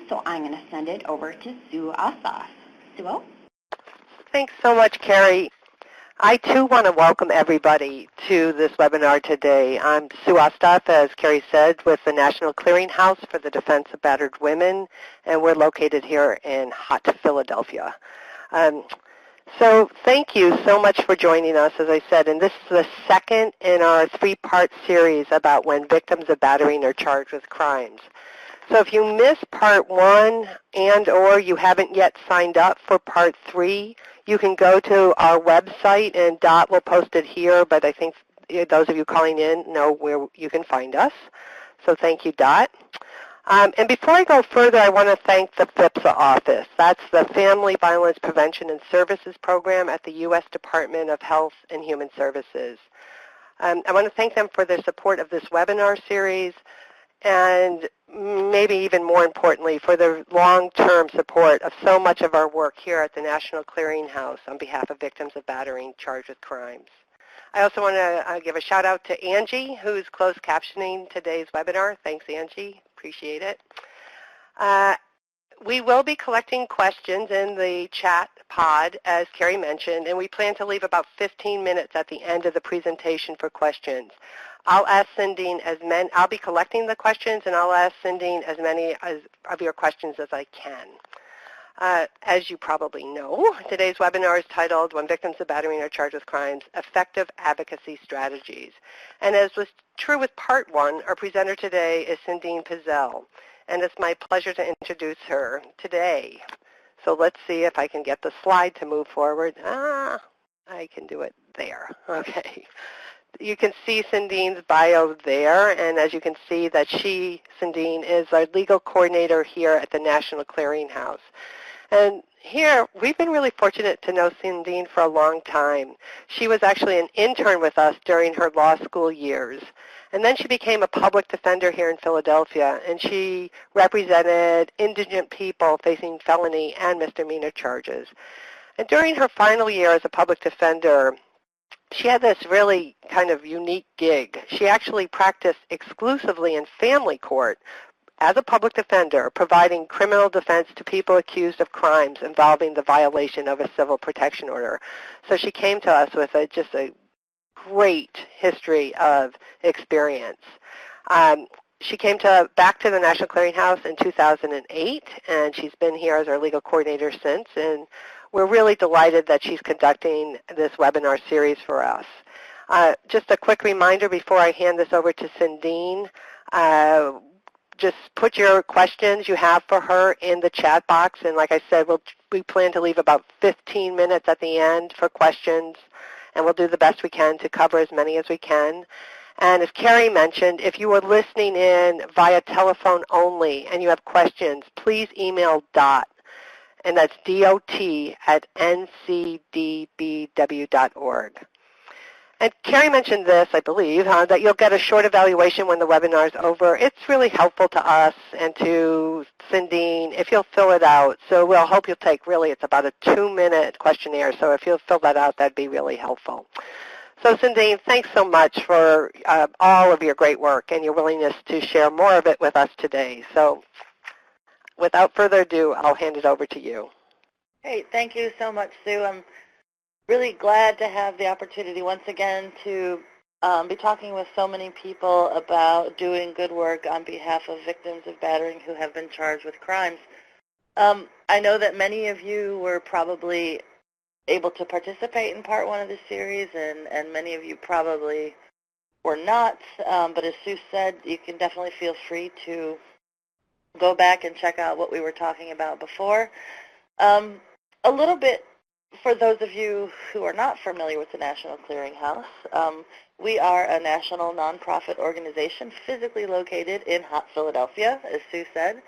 so I'm going to send it over to Sue Ossoff. Sue? Thanks so much, Carrie. I, too, want to welcome everybody to this webinar today. I'm Sue Ossoff, as Carrie said, with the National Clearinghouse for the Defense of Battered Women, and we're located here in hot Philadelphia. So thank you so much for joining us, as I said, and this is the second in our three-part series about when victims of battering are charged with crimes. So if you missed part 1 and or you haven't yet signed up for part 3, you can go to our website, and Dot will post it here, but I think those of you calling in know where you can find us. So thank you, Dot. And before I go further, I want to thank the FIPSA office. That's the Family Violence Prevention and Services Program at the U.S. Department of Health and Human Services. I want to thank them for their support of this webinar series, and maybe even more importantly, for their long-term support of so much of our work here at the National Clearinghouse on behalf of victims of battering charged with crimes. I also want to give a shout out to Angie, who's closed captioning today's webinar. Thanks, Angie. Appreciate it. We will be collecting questions in the chat pod, as Carrie mentioned, and we plan to leave about 15 minutes at the end of the presentation for questions. I'll ask Cindene I'll be collecting the questions, and I'll ask Cindene as many of your questions as I can. As you probably know, today's webinar is titled, When Victims of Battering Are Charged with Crimes, Effective Advocacy Strategies. And as was true with part 1, our presenter today is Cindene Pezzell, and it's my pleasure to introduce her today. So let's see if I can get the slide to move forward. I can do it there. Okay. You can see Cindene's bio there, and as you can see that Cindene, is our legal coordinator here at the National Clearinghouse. And here, we've been really fortunate to know Cindene for a long time. She was actually an intern with us during her law school years. And then she became a public defender here in Philadelphia, and she represented indigent people facing felony and misdemeanor charges. And during her final year as a public defender, she had this really kind of unique gig. She actually practiced exclusively in family court as a public defender, providing criminal defense to people accused of crimes involving the violation of a civil protection order. So she came to us with just a great history of experience. She came back to the National Clearinghouse in 2008, and she's been here as our legal coordinator since. And we're really delighted that she's conducting this webinar series for us. Just a quick reminder before I hand this over to Cindene. Just put your questions you have for her in the chat box. And like I said, we plan to leave about 15 minutes at the end for questions, and we'll do the best we can to cover as many as we can. And as Carrie mentioned, if you are listening in via telephone only and you have questions, please email DOT, and that's dot@ncdbw.org. And Carrie mentioned this, I believe, that you'll get a short evaluation when the webinar is over. It's really helpful to us and to Cindene if you'll fill it out. So we'll hope you'll take, it's about a 2-minute questionnaire. So if you'll fill that out, that'd be really helpful. So Cindene, thanks so much for all of your great work and your willingness to share more of it with us today. So without further ado, I'll hand it over to you. Hey, thank you so much, Sue. I'm really glad to have the opportunity once again to be talking with so many people about doing good work on behalf of victims of battering who have been charged with crimes. I know that many of you were probably able to participate in part 1 of this series, and many of you probably were not, but as Sue said, you can definitely feel free to go back and check out what we were talking about before. A little bit for those of you who are not familiar with the National Clearinghouse, we are a national nonprofit organization physically located in hot Philadelphia, as Sue said,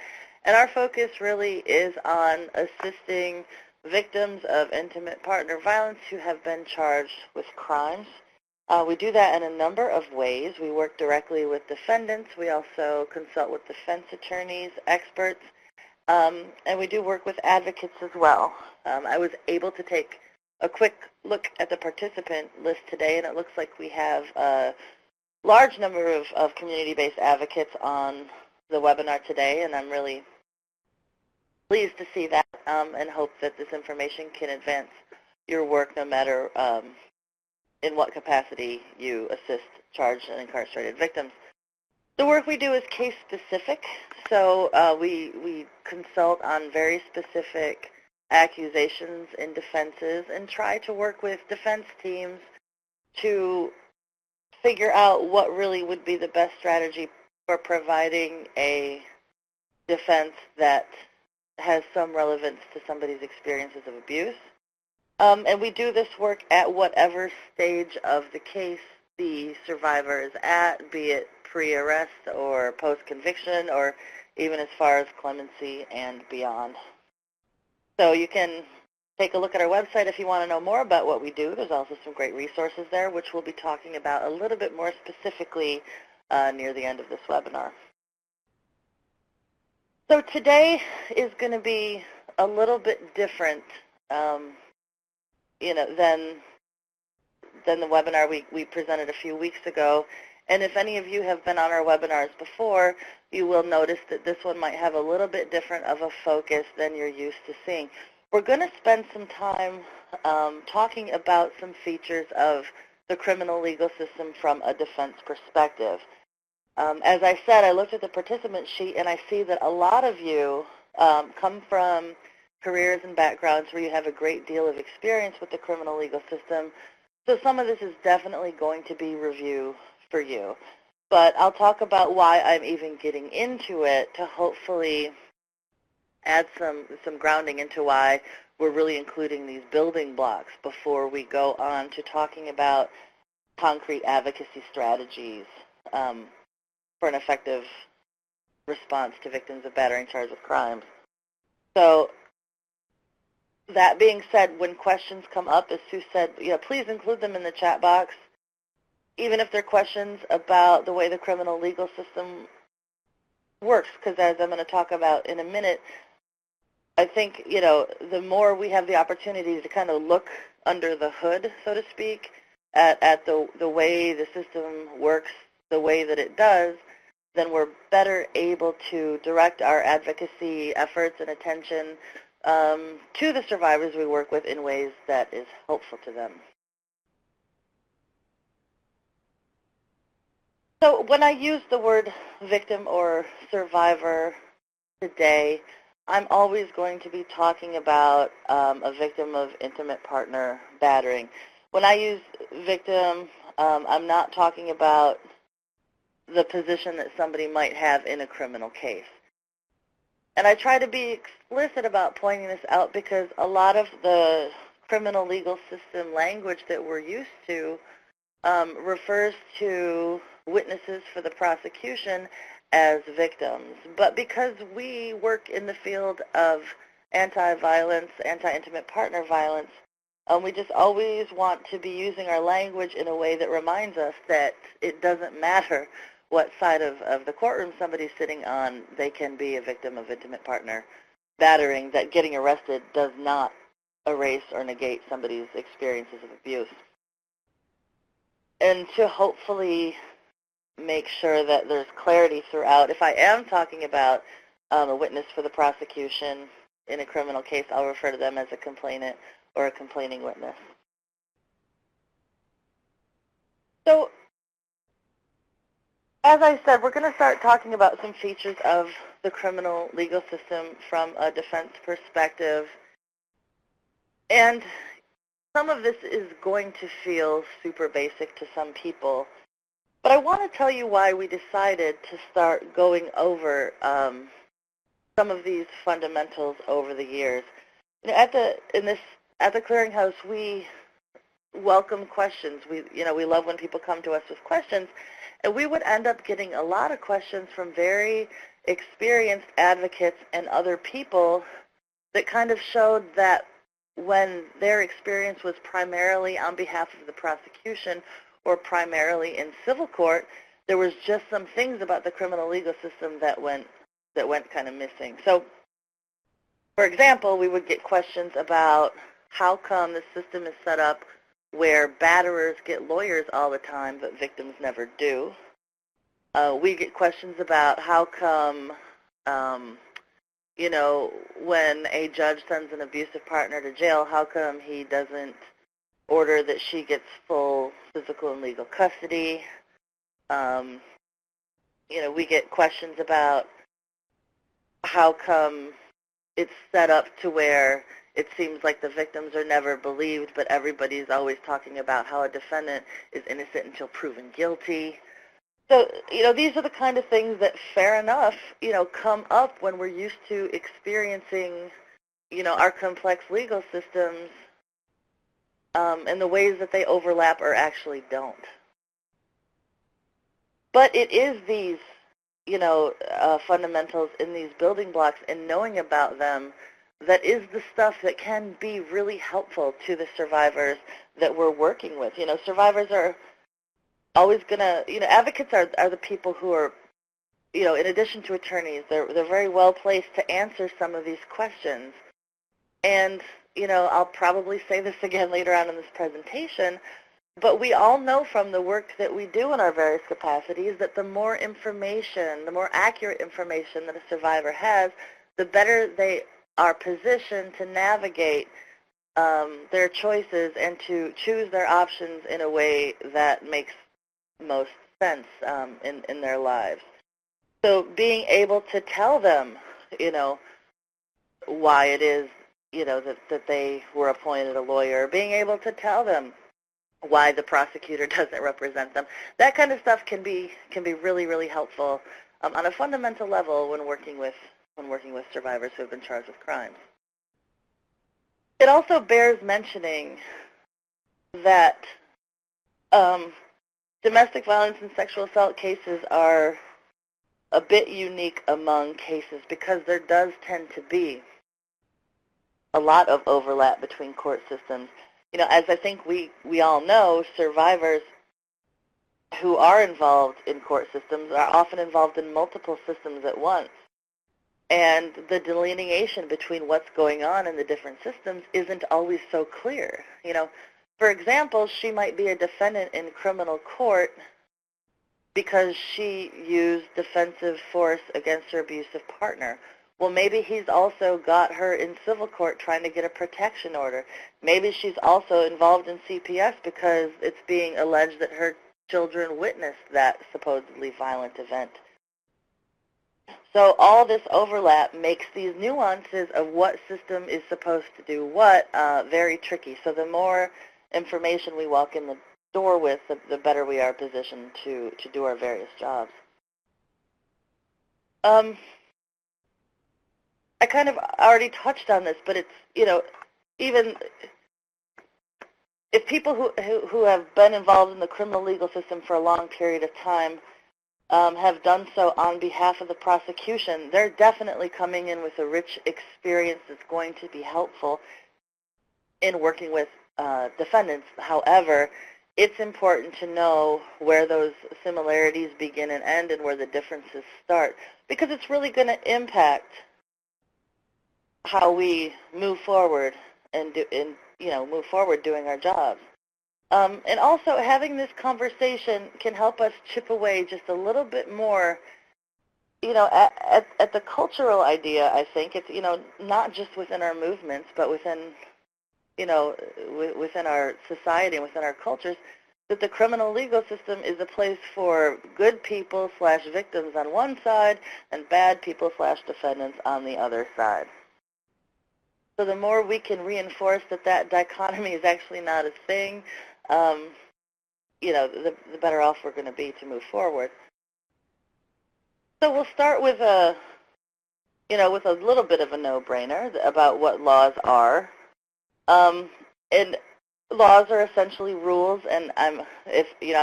and our focus really is on assisting victims of intimate partner violence who have been charged with crimes. We do that in a number of ways. We work directly with defendants. We also consult with defense attorneys, experts, and we do work with advocates as well. I was able to take a quick look at the participant list today, and it looks like we have a large number of community-based advocates on the webinar today, and I'm really pleased to see that and hope that this information can advance your work no matter in what capacity you assist charged and incarcerated victims. The work we do is case specific, so we consult on very specific accusations and defenses and try to work with defense teams to figure out what really would be the best strategy for providing a defense that has some relevance to somebody's experiences of abuse. And we do this work at whatever stage of the case the survivor is at, be it pre-arrest or post-conviction or even as far as clemency and beyond. So you can take a look at our website if you want to know more about what we do. There's also some great resources there, which we'll be talking about a little bit more specifically near the end of this webinar. So today is going to be a little bit different than the webinar we presented a few weeks ago. And if any of you have been on our webinars before, you will notice that this one might have a little bit different of a focus than you're used to seeing. We're going to spend some time talking about some features of the criminal legal system from a defense perspective. As I said, I looked at the participant sheet and I see that a lot of you come from careers and backgrounds where you have a great deal of experience with the criminal legal system. So some of this is definitely going to be review for you. But I'll talk about why I'm even getting into it to hopefully add some grounding into why we're really including these building blocks before we go on to talking about concrete advocacy strategies for an effective response to victims of battering charged with crimes. So that being said, when questions come up, as Sue said, please include them in the chat box, even if they're questions about the way the criminal legal system works, because as I'm going to talk about in a minute, I think, the more we have the opportunity to kind of look under the hood, so to speak, at the way the system works, the way that it does, then we're better able to direct our advocacy efforts and attention to the survivors we work with in ways that is helpful to them. So when I use the word victim or survivor today, I'm always going to be talking about a victim of intimate partner battering. When I use victim, I'm not talking about the position that somebody might have in a criminal case. And I try to be explicit about pointing this out because a lot of the criminal legal system language that we're used to refers to witnesses for the prosecution as victims. But because we work in the field of anti-violence, anti-intimate partner violence, we just always want to be using our language in a way that reminds us that it doesn't matter what side of the courtroom somebody's sitting on, they can be a victim of intimate partner battering, that getting arrested does not erase or negate somebody's experiences of abuse. And to hopefully make sure that there's clarity throughout, if I am talking about a witness for the prosecution in a criminal case, I'll refer to them as a complainant or a complaining witness. So, as I said, we're going to start talking about some features of the criminal legal system from a defense perspective. And some of this is going to feel super basic to some people. But I want to tell you why we decided to start going over some of these fundamentals over the years. At the Clearinghouse, we welcome questions. We love when people come to us with questions. And we would end up getting a lot of questions from very experienced advocates and other people that kind of showed that when their experience was primarily on behalf of the prosecution or primarily in civil court, there was just some things about the criminal legal system that went kind of missing. So, for example, we would get questions about how come the system is set up where batterers get lawyers all the time, but victims never do. We get questions about how come, when a judge sends an abusive partner to jail, how come he doesn't order that she gets full physical and legal custody? We get questions about how come it's set up to where it seems like the victims are never believed, but everybody's always talking about how a defendant is innocent until proven guilty. So, these are the kind of things that, fair enough, come up when we're used to experiencing, our complex legal systems and the ways that they overlap or actually don't. But it is these, fundamentals in these building blocks and knowing about them that is the stuff that can be really helpful to the survivors that we're working with. Survivors are always going to, advocates are the people who are, in addition to attorneys, they're very well placed to answer some of these questions. And, I'll probably say this again later on in this presentation, but we all know from the work that we do in our various capacities that the more information, the more accurate information that a survivor has, the better they are positioned to navigate their choices and to choose their options in a way that makes most sense in their lives. So being able to tell them, why it is, that they were appointed a lawyer, being able to tell them why the prosecutor doesn't represent them, that kind of stuff can be really, really helpful on a fundamental level when working with survivors who have been charged with crimes. It also bears mentioning that domestic violence and sexual assault cases are a bit unique among cases because there does tend to be a lot of overlap between court systems. As I think we all know, survivors who are involved in court systems are often involved in multiple systems at once. And the delineation between what's going on in the different systems isn't always so clear. For example, she might be a defendant in criminal court because she used defensive force against her abusive partner. Well, maybe he's also got her in civil court trying to get a protection order. Maybe she's also involved in CPS because it's being alleged that her children witnessed that supposedly violent event. So all this overlap makes these nuances of what system is supposed to do what very tricky. So the more information we walk in the door with, the better we are positioned to do our various jobs. I kind of already touched on this, but it's, even if people who have been involved in the criminal legal system for a long period of time have done so on behalf of the prosecution, they're definitely coming in with a rich experience that's going to be helpful in working with defendants. However, it's important to know where those similarities begin and end and where the differences start, because it's really going to impact how we move forward and move forward doing our jobs. And also having this conversation can help us chip away just a little bit more, at the cultural idea. I think it's, not just within our movements, but within, within our society and within our cultures, that the criminal legal system is a place for good people / victims on one side and bad people / defendants on the other side. So the more we can reinforce that dichotomy is actually not a thing, the better off we're going to be to move forward. So we'll start with with a little bit of a no-brainer about what laws are. And laws are essentially rules, and I'm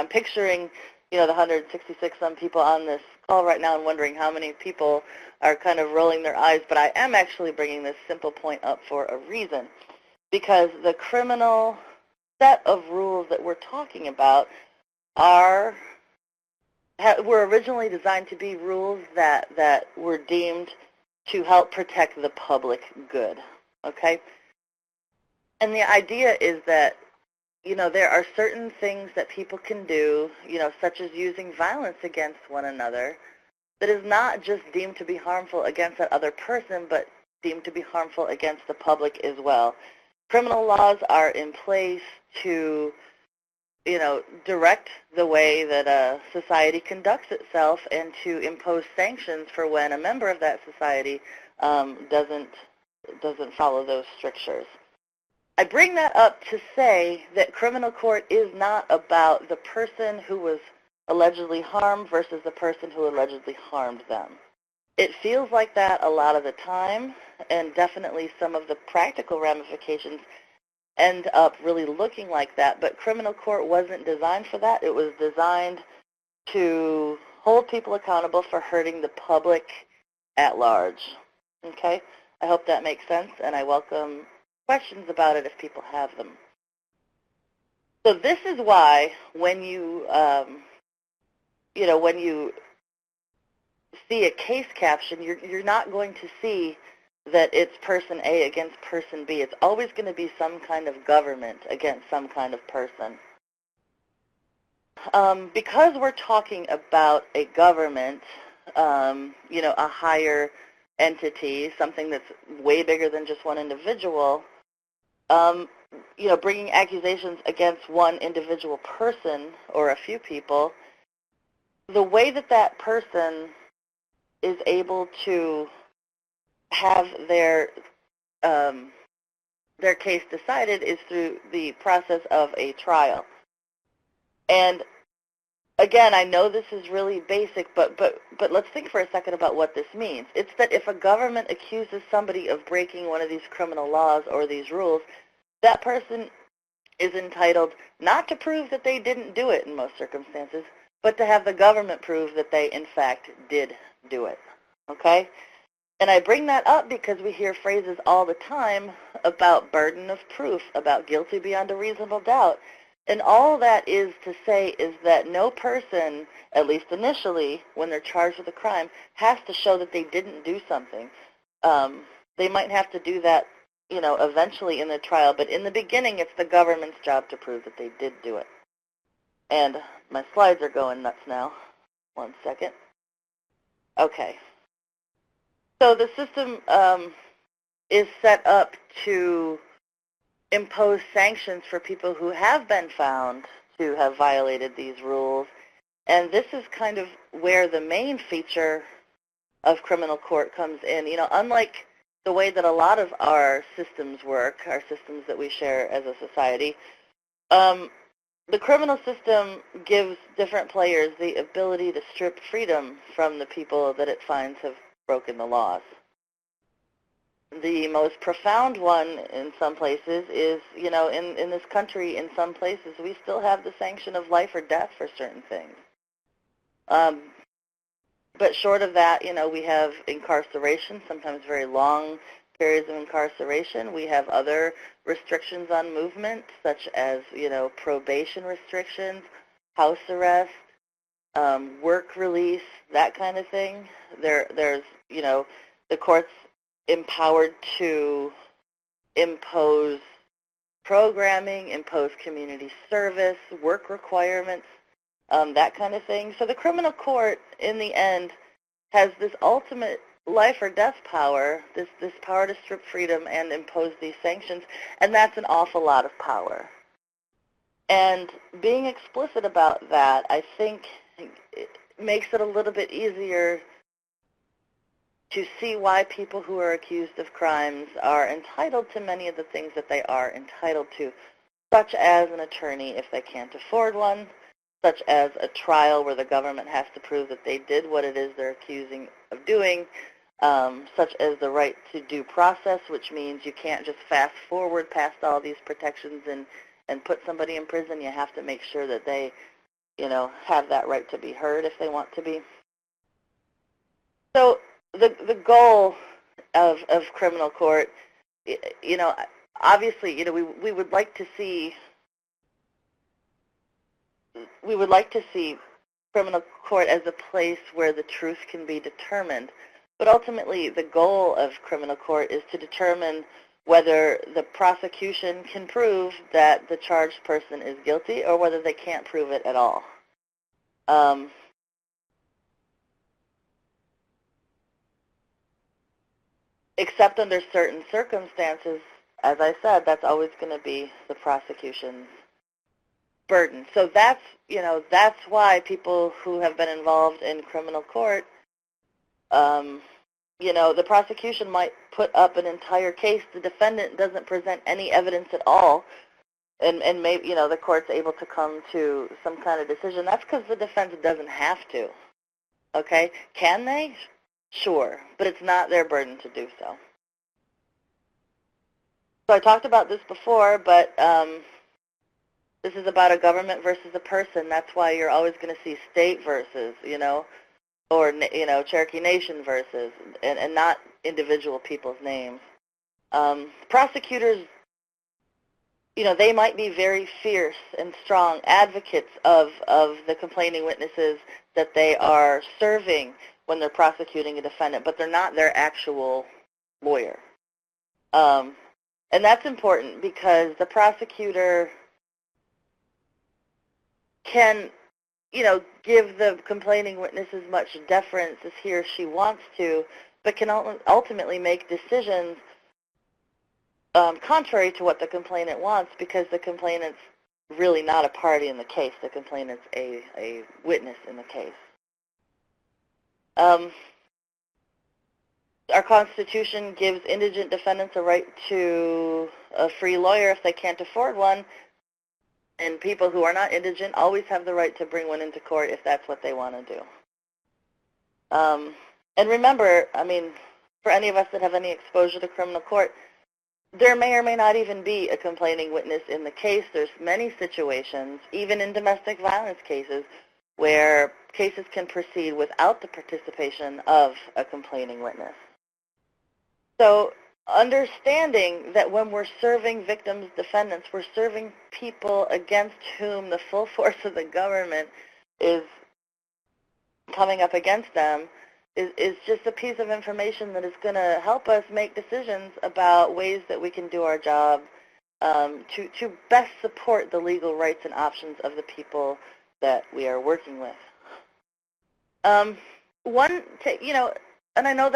picturing the 166 some people on this call right now and wondering how many people are kind of rolling their eyes, but I am actually bringing this simple point up for a reason, because the criminal set of rules that we're talking about were originally designed to be rules that were deemed to help protect the public good, okay? And the idea is that there are certain things that people can do, such as using violence against one another, that is not just deemed to be harmful against that other person, but deemed to be harmful against the public as well. Criminal laws are in place to, direct the way that a society conducts itself and to impose sanctions for when a member of that society doesn't follow those strictures. I bring that up to say that criminal court is not about the person who was allegedly harmed versus the person who allegedly harmed them. It feels like that a lot of the time, and definitely some of the practical ramifications end up really looking like that, but criminal court wasn't designed for that. It was designed to hold people accountable for hurting the public at large. Okay? I hope that makes sense, and I welcome questions about it if people have them. So this is why when you, when you see a case caption, you're not going to see that it's person A against person B. It's always going to be some kind of government against some kind of person. Because we're talking about a government, a higher entity, something that's way bigger than just one individual, bringing accusations against one individual person or a few people, the way that that person is able to have their case decided is through the process of a trial. And again, I know this is really basic, but let's think for a second about what this means. It's that if a government accuses somebody of breaking one of these criminal laws or these rules, that person is entitled not to prove that they didn't do it in most circumstances, but to have the government prove that they, in fact, did do it. Okay? And I bring that up because we hear phrases all the time about burden of proof, about guilty beyond a reasonable doubt. And all that is to say is that no person, at least initially, when they're charged with a crime, has to show that they didn't do something. They might have to do that, eventually in the trial, but in the beginning, it's the government's job to prove that they did do it. And my slides are going nuts now. 1 second. Okay. So the system is set up to impose sanctions for people who have been found to have violated these rules. And this is kind of where the main feature of criminal court comes in. Unlike the way that a lot of our systems work, our systems that we share as a society, the criminal system gives different players the ability to strip freedom from the people that it finds have broken the laws. The most profound one in some places is, in this country, in some places, we still have the sanction of life or death for certain things. But short of that, we have incarceration, sometimes very long periods of incarceration. We have other restrictions on movement, such as, probation restrictions, house arrest, work release, that kind of thing. There's, the courts empowered to impose programming, impose community service, work requirements, that kind of thing. So the criminal court, in the end, has this ultimate life or death power, this power to strip freedom and impose these sanctions, and that's an awful lot of power. And being explicit about that, I think, it makes it a little bit easier to see why people who are accused of crimes are entitled to many of the things that they are entitled to, such as an attorney if they can't afford one, such as a trial where the government has to prove that they did what it is they're accusing of doing, such as the right to due process, which means you can't just fast forward past all these protections and put somebody in prison. You have to make sure that they, have that right to be heard if they want to be. So the goal of criminal court, obviously, we would like to see criminal court as a place where the truth can be determined. But ultimately, the goal of criminal court is to determine whether the prosecution can prove that the charged person is guilty or whether they can't prove it at all. except under certain circumstances, as I said, that's always going to be the prosecution's burden. So that's, that's why people who have been involved in criminal court, the prosecution might put up an entire case. The defendant doesn't present any evidence at all, and maybe, the court's able to come to some kind of decision. That's because the defense doesn't have to, okay? Can they? Sure, but it's not their burden to do so. So I talked about this before, but this is about a government versus a person. That's why you're always going to see state versus, or, Cherokee Nation versus, and not individual people's names. Prosecutors, they might be very fierce and strong advocates of the complaining witnesses that they are serving when they're prosecuting a defendant, but they're not their actual lawyer. And that's important because the prosecutor can, give the complaining witness as much deference as he or she wants to, but can ultimately make decisions contrary to what the complainant wants, because the complainant's really not a party in the case. The complainant's a witness in the case. Our Constitution gives indigent defendants a right to a free lawyer if they can't afford one, and people who are not indigent always have the right to bring one into court if that's what they want to do. And remember, for any of us that have any exposure to criminal court, there may or may not even be a complaining witness in the case. There's many situations, even in domestic violence cases, where cases can proceed without the participation of a complaining witness. So understanding that when we're serving victims, defendants, we're serving people against whom the full force of the government is coming up against them is just a piece of information that is going to help us make decisions about ways that we can do our job to best support the legal rights and options of the people that we are working with. And I know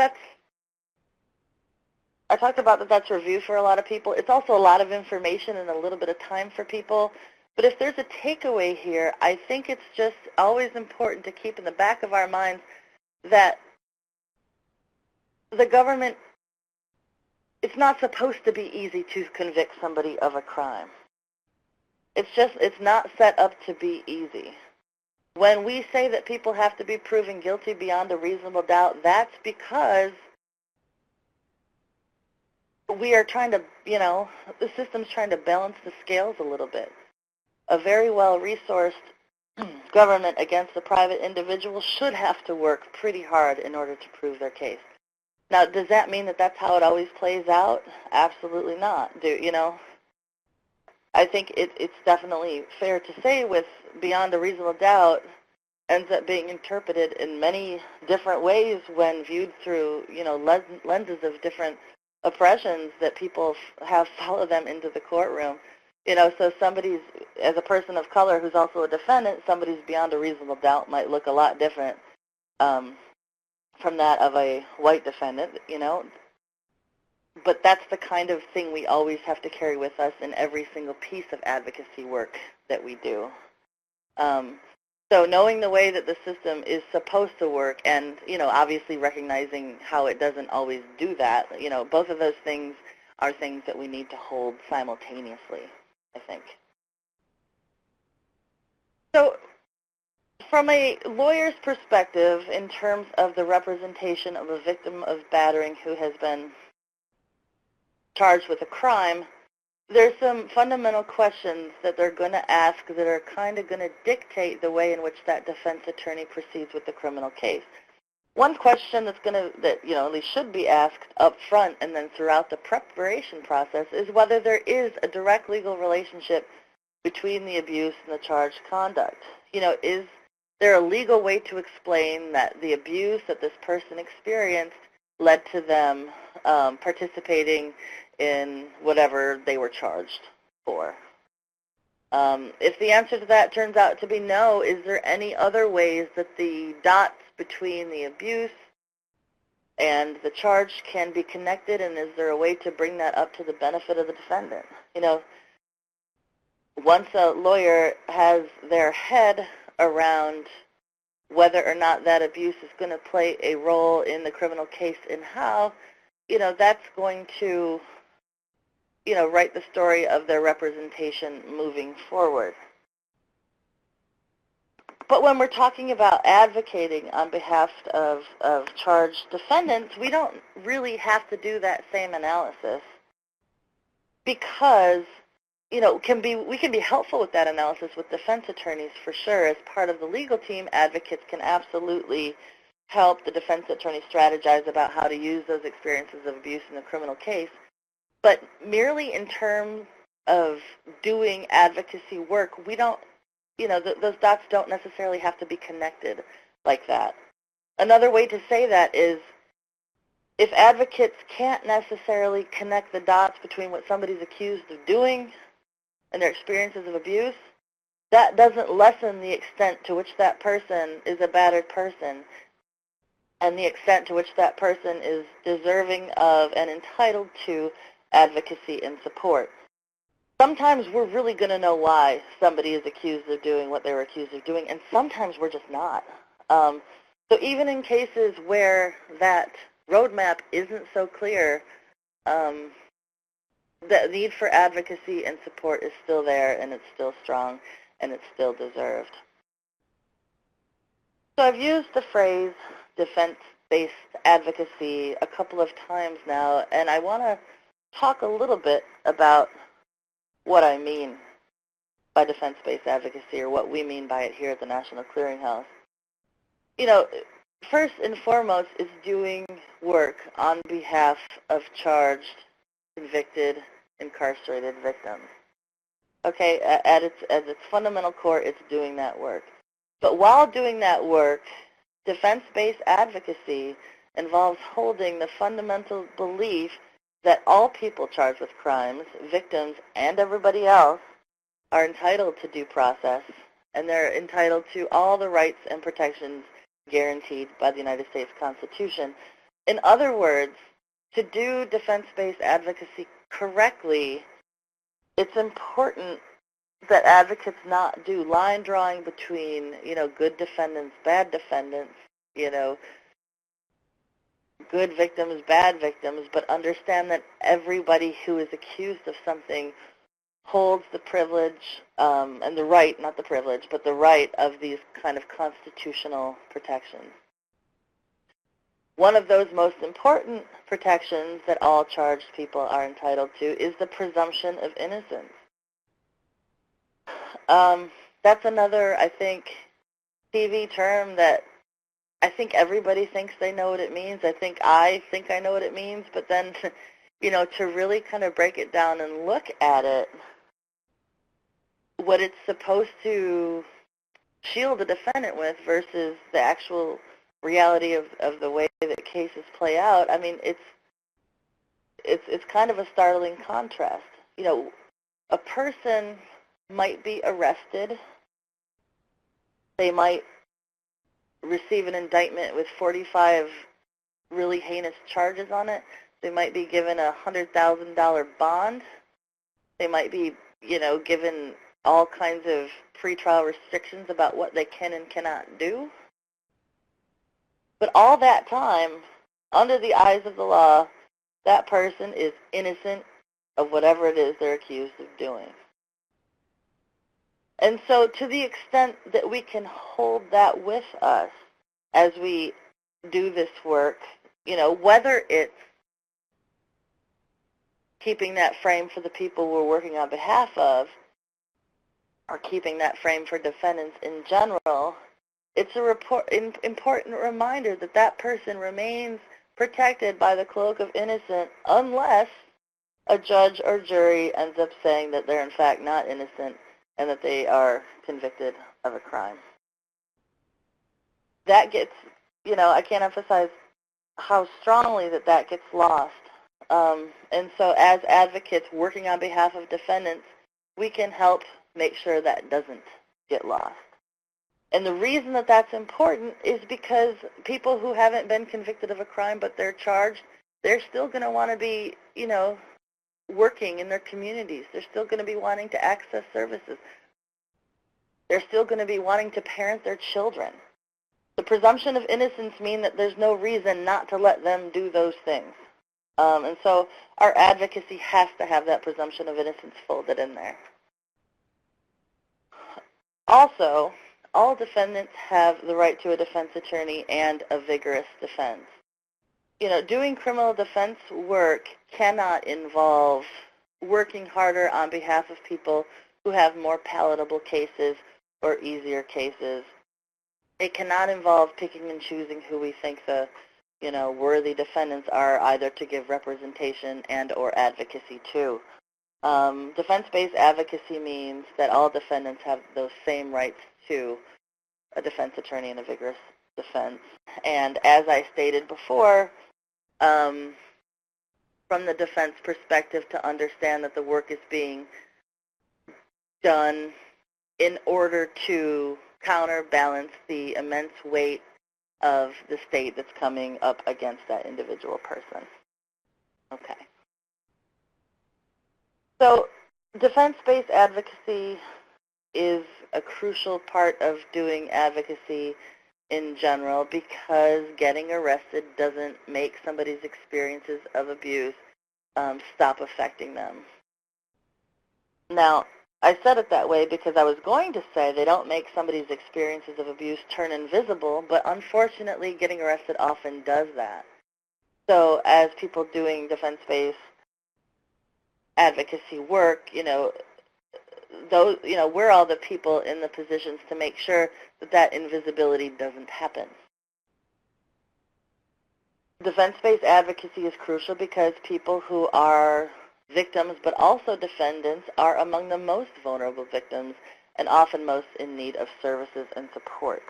I talked about that's review for a lot of people. It's also a lot of information and a little bit of time for people. But if there's a takeaway here, I think it's just always important to keep in the back of our minds that the government, it's not supposed to be easy to convict somebody of a crime. It's not set up to be easy. When we say that people have to be proven guilty beyond a reasonable doubt, that's because we are trying to, the system's trying to balance the scales a little bit. A very well-resourced government against a private individual should have to work pretty hard in order to prove their case. Now, does that mean that that's how it always plays out? Absolutely not. I think it's definitely fair to say with beyond a reasonable doubt ends up being interpreted in many different ways when viewed through, lenses of different oppressions that people have follow them into the courtroom. So somebody's, as a person of color who's also a defendant, somebody's beyond a reasonable doubt might look a lot different from that of a white defendant, But that's the kind of thing we always have to carry with us in every single piece of advocacy work that we do. So knowing the way that the system is supposed to work and, obviously recognizing how it doesn't always do that, both of those things are things that we need to hold simultaneously, I think. So from a lawyer's perspective, in terms of the representation of a victim of battering who has been charged with a crime, there's some fundamental questions that they're going to ask that are kind of going to dictate the way in which that defense attorney proceeds with the criminal case. One question that at least should be asked up front and then throughout the preparation process is whether there is a direct legal relationship between the abuse and the charged conduct. Is there a legal way to explain that the abuse that this person experienced led to them participating in whatever they were charged for? If the answer to that turns out to be no, is there any other ways that the dots between the abuse and the charge can be connected, and is there a way to bring that up to the benefit of the defendant? You know, once a lawyer has their head around whether or not that abuse is going to play a role in the criminal case and how, you know, that's going to, you know, write the story of their representation moving forward. But when we're talking about advocating on behalf of charged defendants, we don't really have to do that same analysis because, you know, we can be helpful with that analysis with defense attorneys for sure. As part of the legal team, advocates can absolutely help the defense attorney strategize about how to use those experiences of abuse in a criminal case. But merely in terms of doing advocacy work, we don't, you know, those dots don't necessarily have to be connected like that. Another way to say that is if advocates can't necessarily connect the dots between what somebody's accused of doing and their experiences of abuse, that doesn't lessen the extent to which that person is a battered person and the extent to which that person is deserving of and entitled to advocacy and support. Sometimes we're really going to know why somebody is accused of doing what they were accused of doing, and sometimes we're just not. So even in cases where that roadmap isn't so clear, the need for advocacy and support is still there, and it's still strong, and it's still deserved. So I've used the phrase defense-based advocacy a couple of times now, and I want to talk a little bit about what I mean by defense-based advocacy, or what we mean by it here at the National Clearinghouse. You know, first and foremost is doing work on behalf of charged, convicted, incarcerated victims. Okay, at its fundamental core, it's doing that work. But while doing that work, defense-based advocacy involves holding the fundamental belief that all people charged with crimes, victims, and everybody else are entitled to due process, and they're entitled to all the rights and protections guaranteed by the United States Constitution. In other words, to do defense-based advocacy correctly, it's important that advocates not do line drawing between, you know, good defendants, bad defendants, you know, good victims, bad victims, but understand that everybody who is accused of something holds the privilege and the right, not the privilege, but the right of these kind of constitutional protections. One of those most important protections that all charged people are entitled to is the presumption of innocence. That's another, I think, TV term that I think everybody thinks they know what it means. I think I know what it means, but then, you know, to really kind of break it down and look at it, what it's supposed to shield the defendant with versus the actual reality of the way that cases play out, I mean, it's kind of a startling contrast. You know, a person might be arrested. They might receive an indictment with 45 really heinous charges on it. They might be given a $100,000 bond. They might be, you know, given all kinds of pretrial restrictions about what they can and cannot do. But all that time, under the eyes of the law, that person is innocent of whatever it is they're accused of doing. And so to the extent that we can hold that with us as we do this work, you know, whether it's keeping that frame for the people we're working on behalf of or keeping that frame for defendants in general, it's an important reminder that that person remains protected by the cloak of innocence unless a judge or jury ends up saying that they're in fact not innocent and that they are convicted of a crime. That gets, you know, I can't emphasize how strongly that gets lost. And so as advocates working on behalf of defendants, we can help make sure that doesn't get lost. And the reason that that's important is because people who haven't been convicted of a crime but they're charged, they're still going to want to be, working in their communities. They're still going to be wanting to access services. They're still going to be wanting to parent their children. The presumption of innocence means that there's no reason not to let them do those things. And so our advocacy has to have that presumption of innocence folded in there. Also, all defendants have the right to a defense attorney and a vigorous defense. Doing criminal defense work cannot involve working harder on behalf of people who have more palatable cases or easier cases. It cannot involve picking and choosing who we think the, worthy defendants are, either to give representation and or advocacy to. Defense-based advocacy means that all defendants have those same rights to a defense attorney and a vigorous defense. And as I stated before, from the defense perspective, to understand that the work is being done in order to counterbalance the immense weight of the state that's coming up against that individual person. Okay. So defense-based advocacy is a crucial part of doing advocacy in general, because getting arrested doesn't make somebody's experiences of abuse stop affecting them. Now, I said it that way because I was going to say they don't make somebody's experiences of abuse turn invisible, but unfortunately getting arrested often does that. So as people doing defense-based advocacy work, we're all the people in the positions to make sure that that invisibility doesn't happen. Defense-based advocacy is crucial because people who are victims but also defendants are among the most vulnerable victims and often most in need of services and support.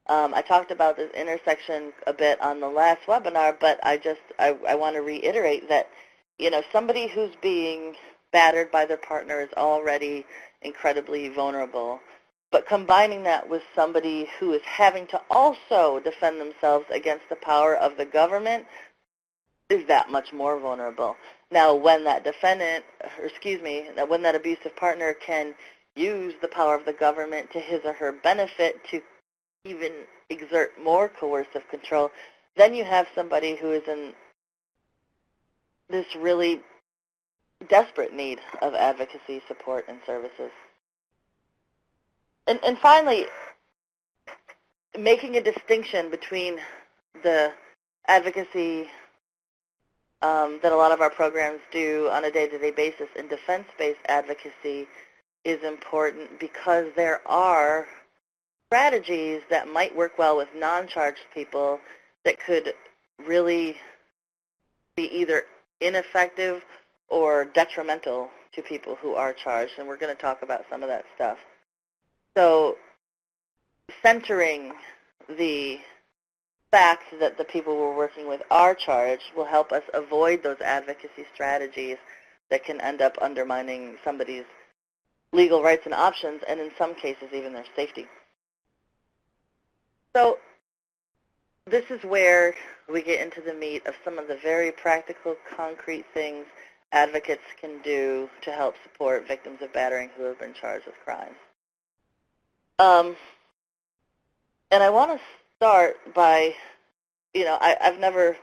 I talked about this intersection a bit on the last webinar, but I want to reiterate that, somebody who's being battered by their partner is already incredibly vulnerable. But combining that with somebody who is having to also defend themselves against the power of the government is that much more vulnerable. Now, when that when that abusive partner can use the power of the government to his or her benefit to even exert more coercive control, then you have somebody who is in this really desperate need of advocacy, support, and services. And finally, making a distinction between the advocacy that a lot of our programs do on a day-to-day basis and defense-based advocacy is important, because there are strategies that might work well with non-charged people that could really be either ineffective or detrimental to people who are charged, and we're going to talk about some of that stuff. So centering the fact that the people we're working with are charged will help us avoid those advocacy strategies that can end up undermining somebody's legal rights and options, and in some cases even their safety. So this is where we get into the meat of some of the very practical, concrete things advocates can do to help support victims of battering who have been charged with crimes. And I want to start by, I've never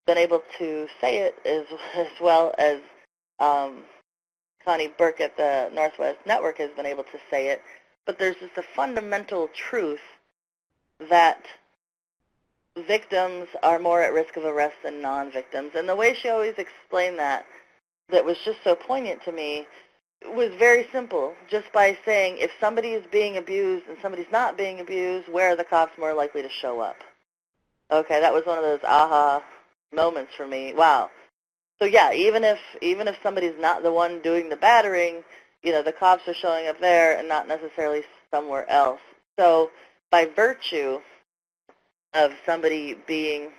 been able to say it as well as Connie Burke at the Northwest Network has been able to say it, but there's just a fundamental truth that victims are more at risk of arrest than non-victims. And the way she always explained that was just so poignant to me, was very simple, just by saying if somebody is being abused and somebody's not being abused, where are the cops more likely to show up? Okay, that was one of those aha moments for me. Wow. So yeah, even if somebody's not the one doing the battering, the cops are showing up there and not necessarily somewhere else. So by virtue of somebody being,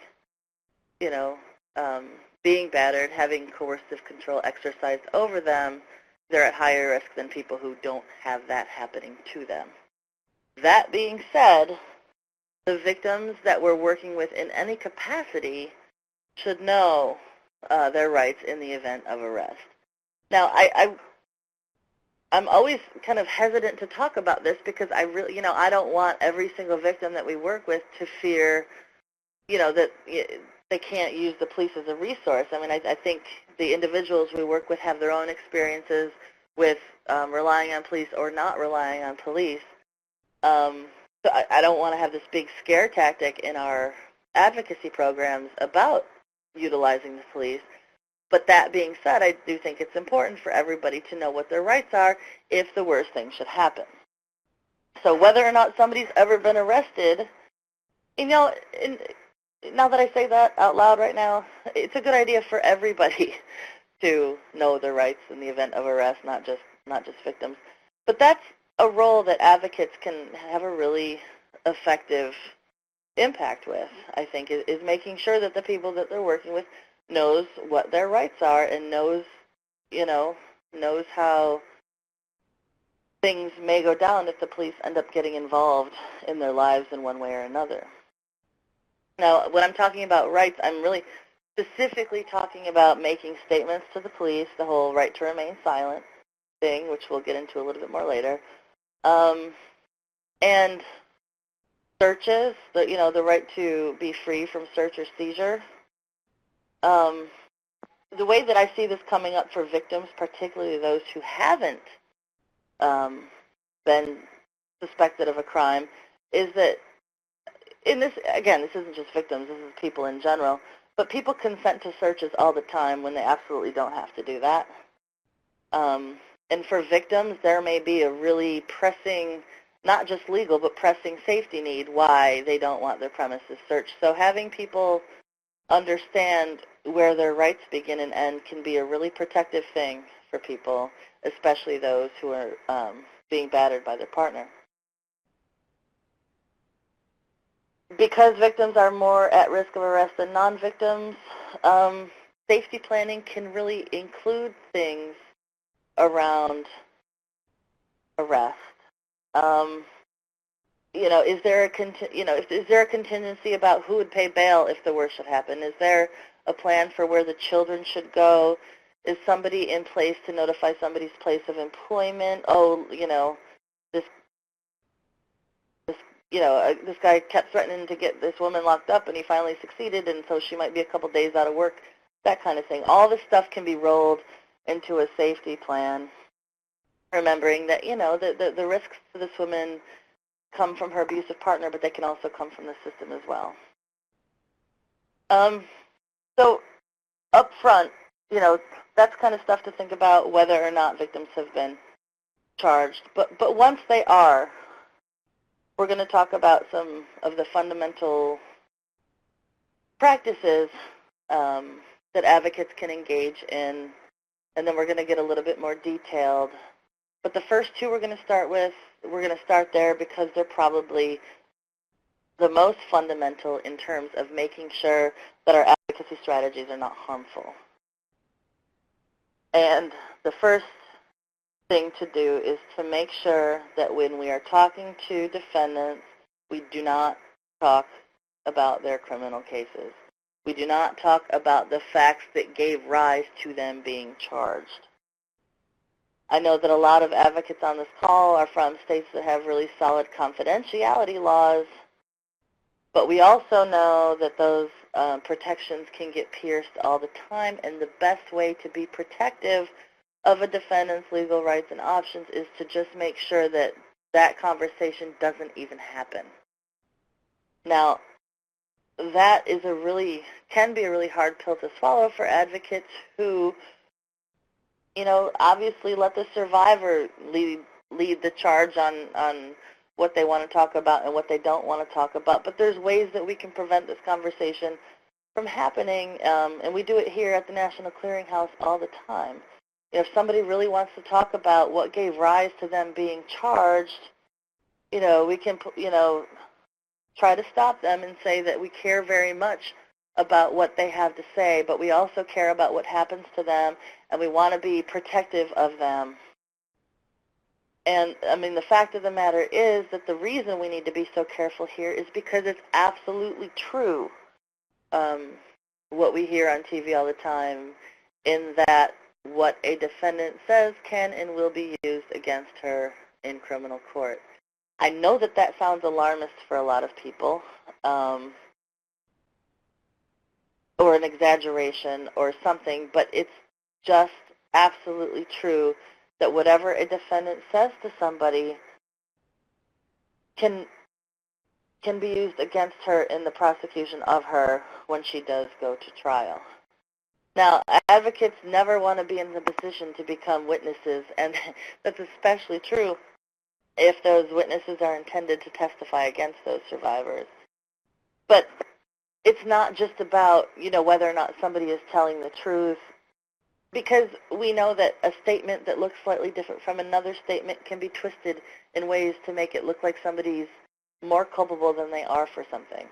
being battered, having coercive control exercised over them, they're at higher risk than people who don't have that happening to them. That being said, the victims that we're working with in any capacity should know their rights in the event of arrest. Now, I'm always kind of hesitant to talk about this because I really, I don't want every single victim that we work with to fear, that they can't use the police as a resource. I mean, I think the individuals we work with have their own experiences with relying on police or not relying on police. So I don't want to have this big scare tactic in our advocacy programs about utilizing the police. But that being said, I do think it's important for everybody to know what their rights are if the worst thing should happen. So whether or not somebody's ever been arrested, now that I say that out loud right now, it's a good idea for everybody to know their rights in the event of arrest, not just victims. But that's a role that advocates can have a really effective impact with, I think, is making sure that the people that they're working with knows what their rights are and knows how things may go down if the police end up getting involved in their lives in one way or another. Now, when I'm talking about rights, I'm really specifically talking about making statements to the police, the whole right to remain silent thing, which we'll get into a little bit more later, and searches, the right to be free from search or seizure. The way that I see this coming up for victims, particularly those who haven't been suspected of a crime, is that this isn't just victims, this is people in general, but people consent to searches all the time when they absolutely don't have to do that. And for victims, there may be a really pressing, not just legal, but pressing safety need why they don't want their premises searched. So having people understand where their rights begin and end can be a really protective thing for people, especially those who are being battered by their partner. Because victims are more at risk of arrest than non-victims, safety planning can really include things around arrest. Is there a contingency about who would pay bail if the worst should happen? Is there a plan for where the children should go? Is somebody in place to notify somebody's place of employment? This guy kept threatening to get this woman locked up, and he finally succeeded, and so she might be a couple days out of work, that kind of thing. All this stuff can be rolled into a safety plan, remembering that, the risks to this woman come from her abusive partner, but they can also come from the system as well. So up front, that's kind of stuff to think about whether or not victims have been charged. But once they are, we're going to talk about some of the fundamental practices that advocates can engage in, and then we're going to get a little bit more detailed. But the first two we're going to start with, we're going to start there because they're probably the most fundamental in terms of making sure that our advocacy strategies are not harmful. And the first thing to do is to make sure that when we are talking to defendants, we do not talk about their criminal cases. We do not talk about the facts that gave rise to them being charged. I know that a lot of advocates on this call are from states that have really solid confidentiality laws, but we also know that those protections can get pierced all the time, and the best way to be protective of a defendant's legal rights and options is to just make sure that that conversation doesn't even happen. Now, that is can be a really hard pill to swallow for advocates who, obviously let the survivor lead the charge on what they want to talk about and what they don't want to talk about. But there's ways that we can prevent this conversation from happening, and we do it here at the National Clearinghouse all the time. If somebody really wants to talk about what gave rise to them being charged, we can, try to stop them and say that we care very much about what they have to say, but we also care about what happens to them, and we want to be protective of them. And, I mean, the fact of the matter is that the reason we need to be so careful here is because it's absolutely true, what we hear on TV all the time, in that what a defendant says can and will be used against her in criminal court. I know that that sounds alarmist for a lot of people, or an exaggeration or something, but it's just absolutely true that whatever a defendant says to somebody can be used against her in the prosecution of her when she does go to trial. Now, advocates never want to be in the position to become witnesses, and that's especially true if those witnesses are intended to testify against those survivors. But it's not just about, whether or not somebody is telling the truth, because we know that a statement that looks slightly different from another statement can be twisted in ways to make it look like somebody's more culpable than they are for something.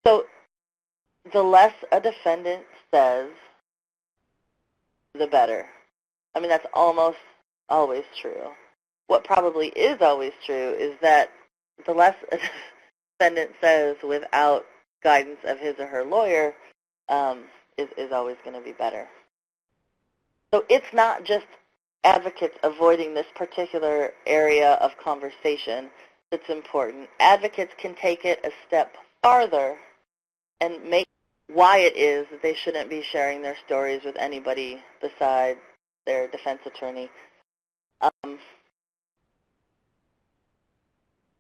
So the less a defendant says, the better. I mean, that's almost always true. What probably is always true is that the less a defendant says without guidance of his or her lawyer is always going to be better. So it's not just advocates avoiding this particular area of conversation that's important. Advocates can take it a step farther and make why it is that they shouldn't be sharing their stories with anybody besides their defense attorney.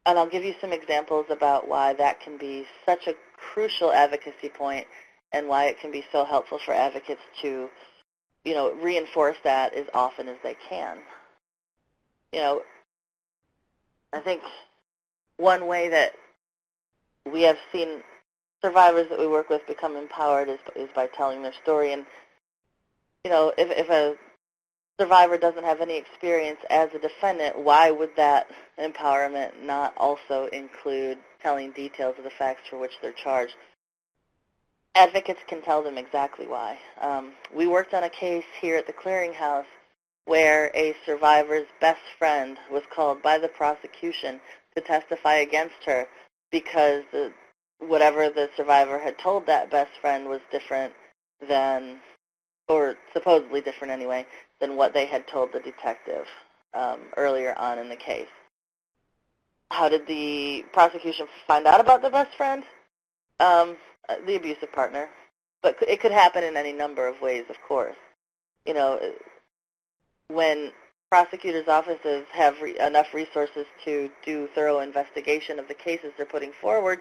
And I'll give you some examples about why that can be such a crucial advocacy point and why it can be so helpful for advocates to, reinforce that as often as they can. I think one way that we have seen survivors that we work with become empowered is by telling their story. And, if a survivor doesn't have any experience as a defendant, why would that empowerment not also include telling details of the facts for which they're charged? Advocates can tell them exactly why. We worked on a case here at the clearinghouse where a survivor's best friend was called by the prosecution to testify against her because whatever the survivor had told that best friend was different than, or supposedly different anyway, than what they had told the detective earlier on in the case. How did the prosecution find out about the best friend? The abusive partner. But it could happen in any number of ways, of course. When prosecutors' offices have enough resources to do thorough investigation of the cases they're putting forward,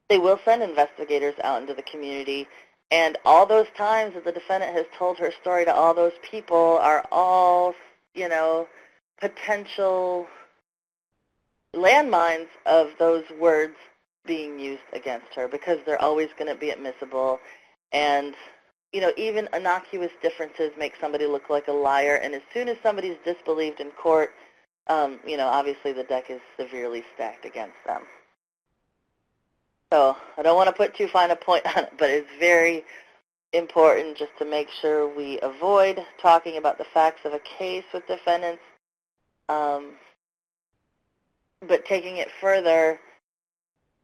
they will send investigators out into the community, and all those times that the defendant has told her story to all those people are all, potential landmines of those words being used against her, because they're always going to be admissible. And, even innocuous differences make somebody look like a liar, and as soon as somebody's disbelieved in court, obviously the deck is severely stacked against them. So I don't want to put too fine a point on it, but it's very important just to make sure we avoid talking about the facts of a case with defendants, but taking it further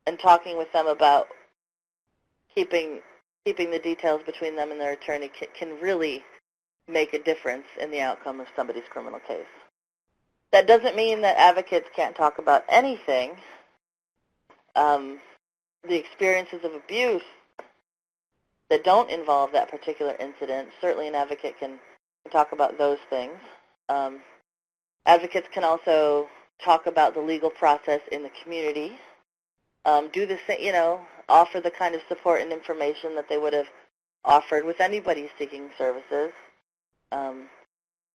and talking with them about keeping the details between them and their attorney can really make a difference in the outcome of somebody's criminal case. That doesn't mean that advocates can't talk about anything. The experiences of abuse that don't involve that particular incident, certainly an advocate can talk about those things. Advocates can also talk about the legal process in the community, do the same, offer the kind of support and information that they would have offered with anybody seeking services.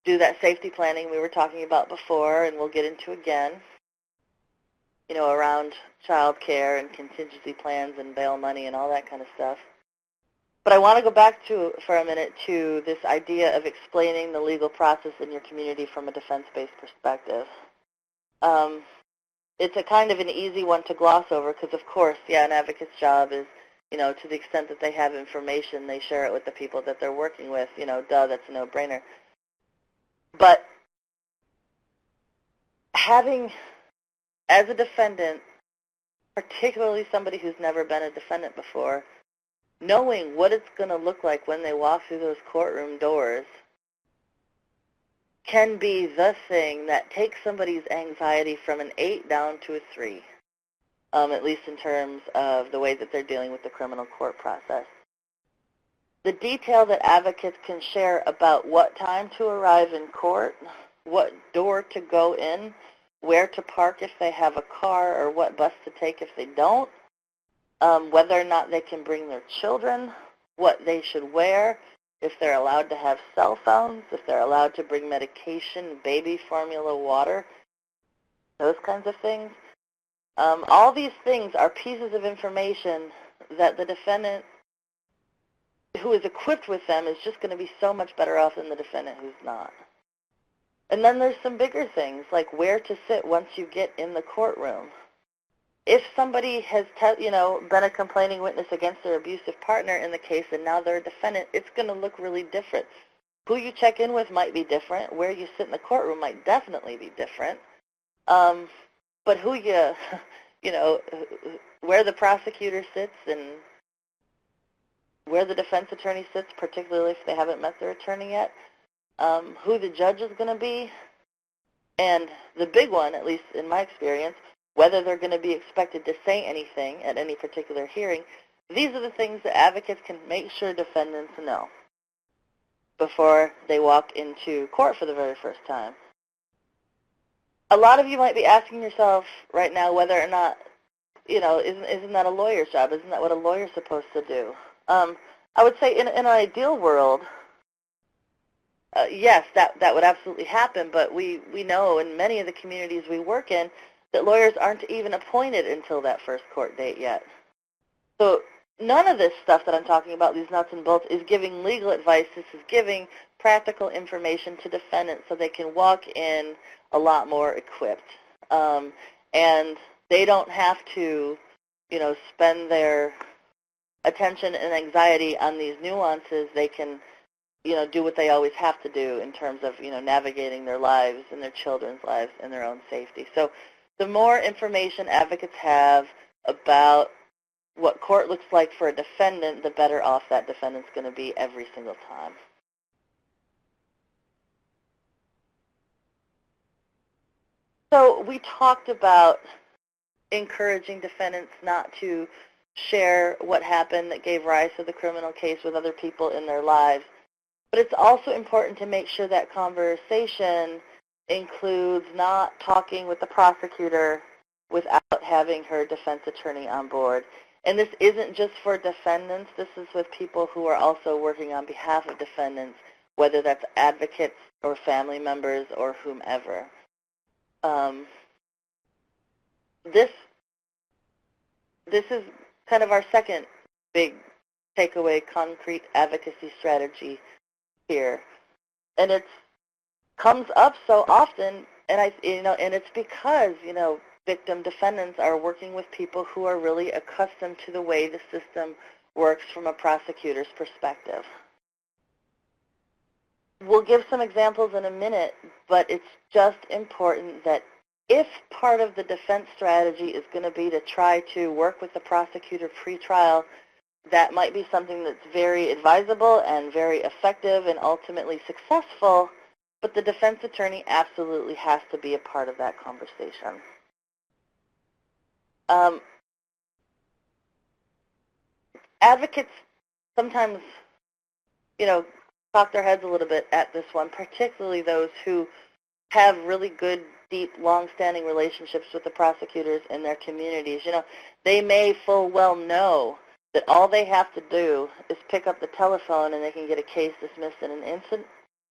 Do that safety planning we were talking about before, and we'll get into again, around child care and contingency plans and bail money and all that kind of stuff. But I want to go back for a minute to this idea of explaining the legal process in your community from a defense-based perspective. It's a kind of an easy one to gloss over because, of course, an advocate's job is, to the extent that they have information, they share it with the people that they're working with. That's a no-brainer. But having, as a defendant, particularly somebody who's never been a defendant before, knowing what it's going to look like when they walk through those courtroom doors can be the thing that takes somebody's anxiety from an 8 down to a 3, at least in terms of the way that they're dealing with the criminal court process. The detail that advocates can share about what time to arrive in court, what door to go in, where to park if they have a car, or what bus to take if they don't, whether or not they can bring their children, what they should wear, if they're allowed to have cell phones, if they're allowed to bring medication, baby formula, water, those kinds of things. All these things are pieces of information that the defendant who is equipped with them is just going to be so much better off than the defendant who's not. And then there's some bigger things, like where to sit once you get in the courtroom. If somebody has been a complaining witness against their abusive partner in the case and now they're a defendant, it's going to look really different. Who you check in with might be different. Where you sit in the courtroom might definitely be different. But who where the prosecutor sits and where the defense attorney sits, particularly if they haven't met their attorney yet, who the judge is going to be, and the big one, at least in my experience, whether they're going to be expected to say anything at any particular hearing. These are the things that advocates can make sure defendants know before they walk into court for the very first time. A lot of you might be asking yourself right now whether or not, isn't that a lawyer's job? Isn't that what a lawyer's supposed to do? I would say in an ideal world, yes, that would absolutely happen, but we know in many of the communities we work in that lawyers aren't even appointed until that first court date yet. So none of this stuff that I'm talking about, these nuts and bolts, is giving legal advice. This is giving practical information to defendants so they can walk in a lot more equipped. And they don't have to, spend their attention and anxiety on these nuances. They can, do what they always have to do in terms of, navigating their lives and their children's lives and their own safety. So the more information advocates have about what court looks like for a defendant, the better off that defendant's going to be every single time. So we talked about encouraging defendants not to share what happened that gave rise to the criminal case with other people in their lives. But it's also important to make sure that conversation includes not talking with the prosecutor without having her defense attorney on board. And this isn't just for defendants. This is with people who are also working on behalf of defendants, whether that's advocates or family members or whomever. This is kind of our second big takeaway, concrete advocacy strategy here, and it comes up so often, and and it's because victim defendants are working with people who are really accustomed to the way the system works from a prosecutor's perspective. We'll give some examples in a minute, but it's just important that if part of the defense strategy is going to be to try to work with the prosecutor pre-trial, that might be something that's very advisable and very effective and ultimately successful, but the defense attorney absolutely has to be a part of that conversation. Advocates sometimes, cock their heads a little bit at this one, particularly those who have really good, deep, long-standing relationships with the prosecutors in their communities. They may full well know that all they have to do is pick up the telephone and they can get a case dismissed in an instant.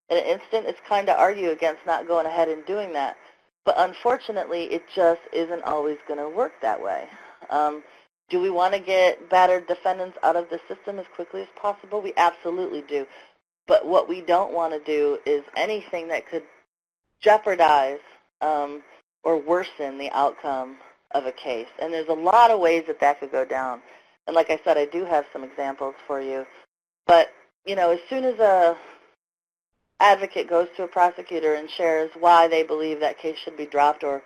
In an instant, it's kind of argue against not going ahead and doing that. But unfortunately, it just isn't always going to work that way. Do we want to get battered defendants out of the system as quickly as possible? We absolutely do. But what we don't want to do is anything that could jeopardize or worsen the outcome of a case. And there's a lot of ways that could go down. And like I said, I do have some examples for you. But, as soon as a advocate goes to a prosecutor and shares why they believe that case should be dropped or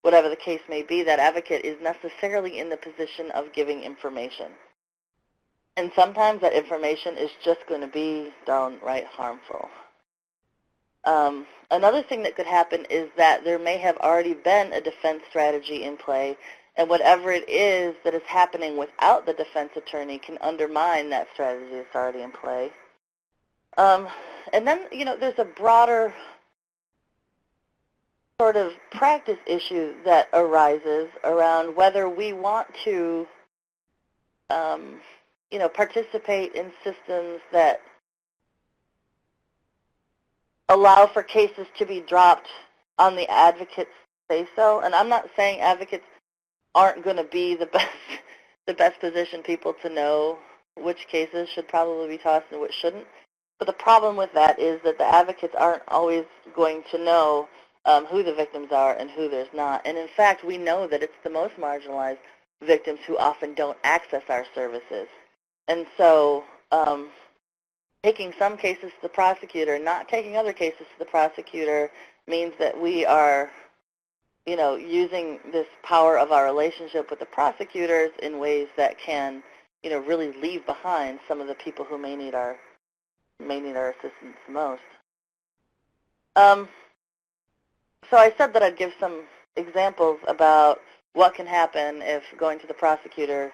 whatever the case may be, that advocate is necessarily in the position of giving information. And sometimes that information is just going to be downright harmful. Another thing that could happen is that there may have already been a defense strategy in play, and whatever it is that is happening without the defense attorney can undermine that strategy that's already in play. And then, there's a broader sort of practice issue that arises around whether we want to, participate in systems that allow for cases to be dropped on the advocate's say-so. And I'm not saying advocates aren't going to be the best positioned people to know which cases should probably be tossed and which shouldn't. But the problem with that is that the advocates aren't always going to know who the victims are and who there's not. And in fact, we know that it's the most marginalized victims who often don't access our services. And so taking some cases to the prosecutor, not taking other cases to the prosecutor, means that we are, using this power of our relationship with the prosecutors in ways that can, really leave behind some of the people who may need our assistance most. So I said that I'd give some examples about what can happen if going to the prosecutor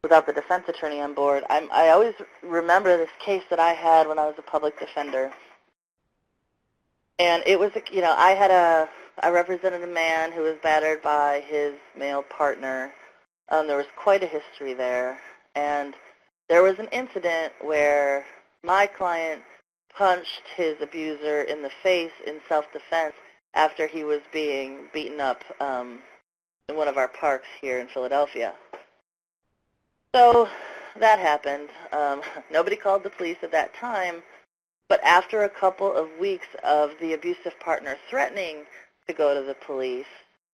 without the defense attorney on board. I always remember this case that I had when I was a public defender. And it was, I represented a man who was battered by his male partner. There was quite a history there. And there was an incident where my client punched his abuser in the face in self-defense after he was being beaten up in one of our parks here in Philadelphia. So that happened. Nobody called the police at that time, but after a couple of weeks of the abusive partner threatening to go to the police,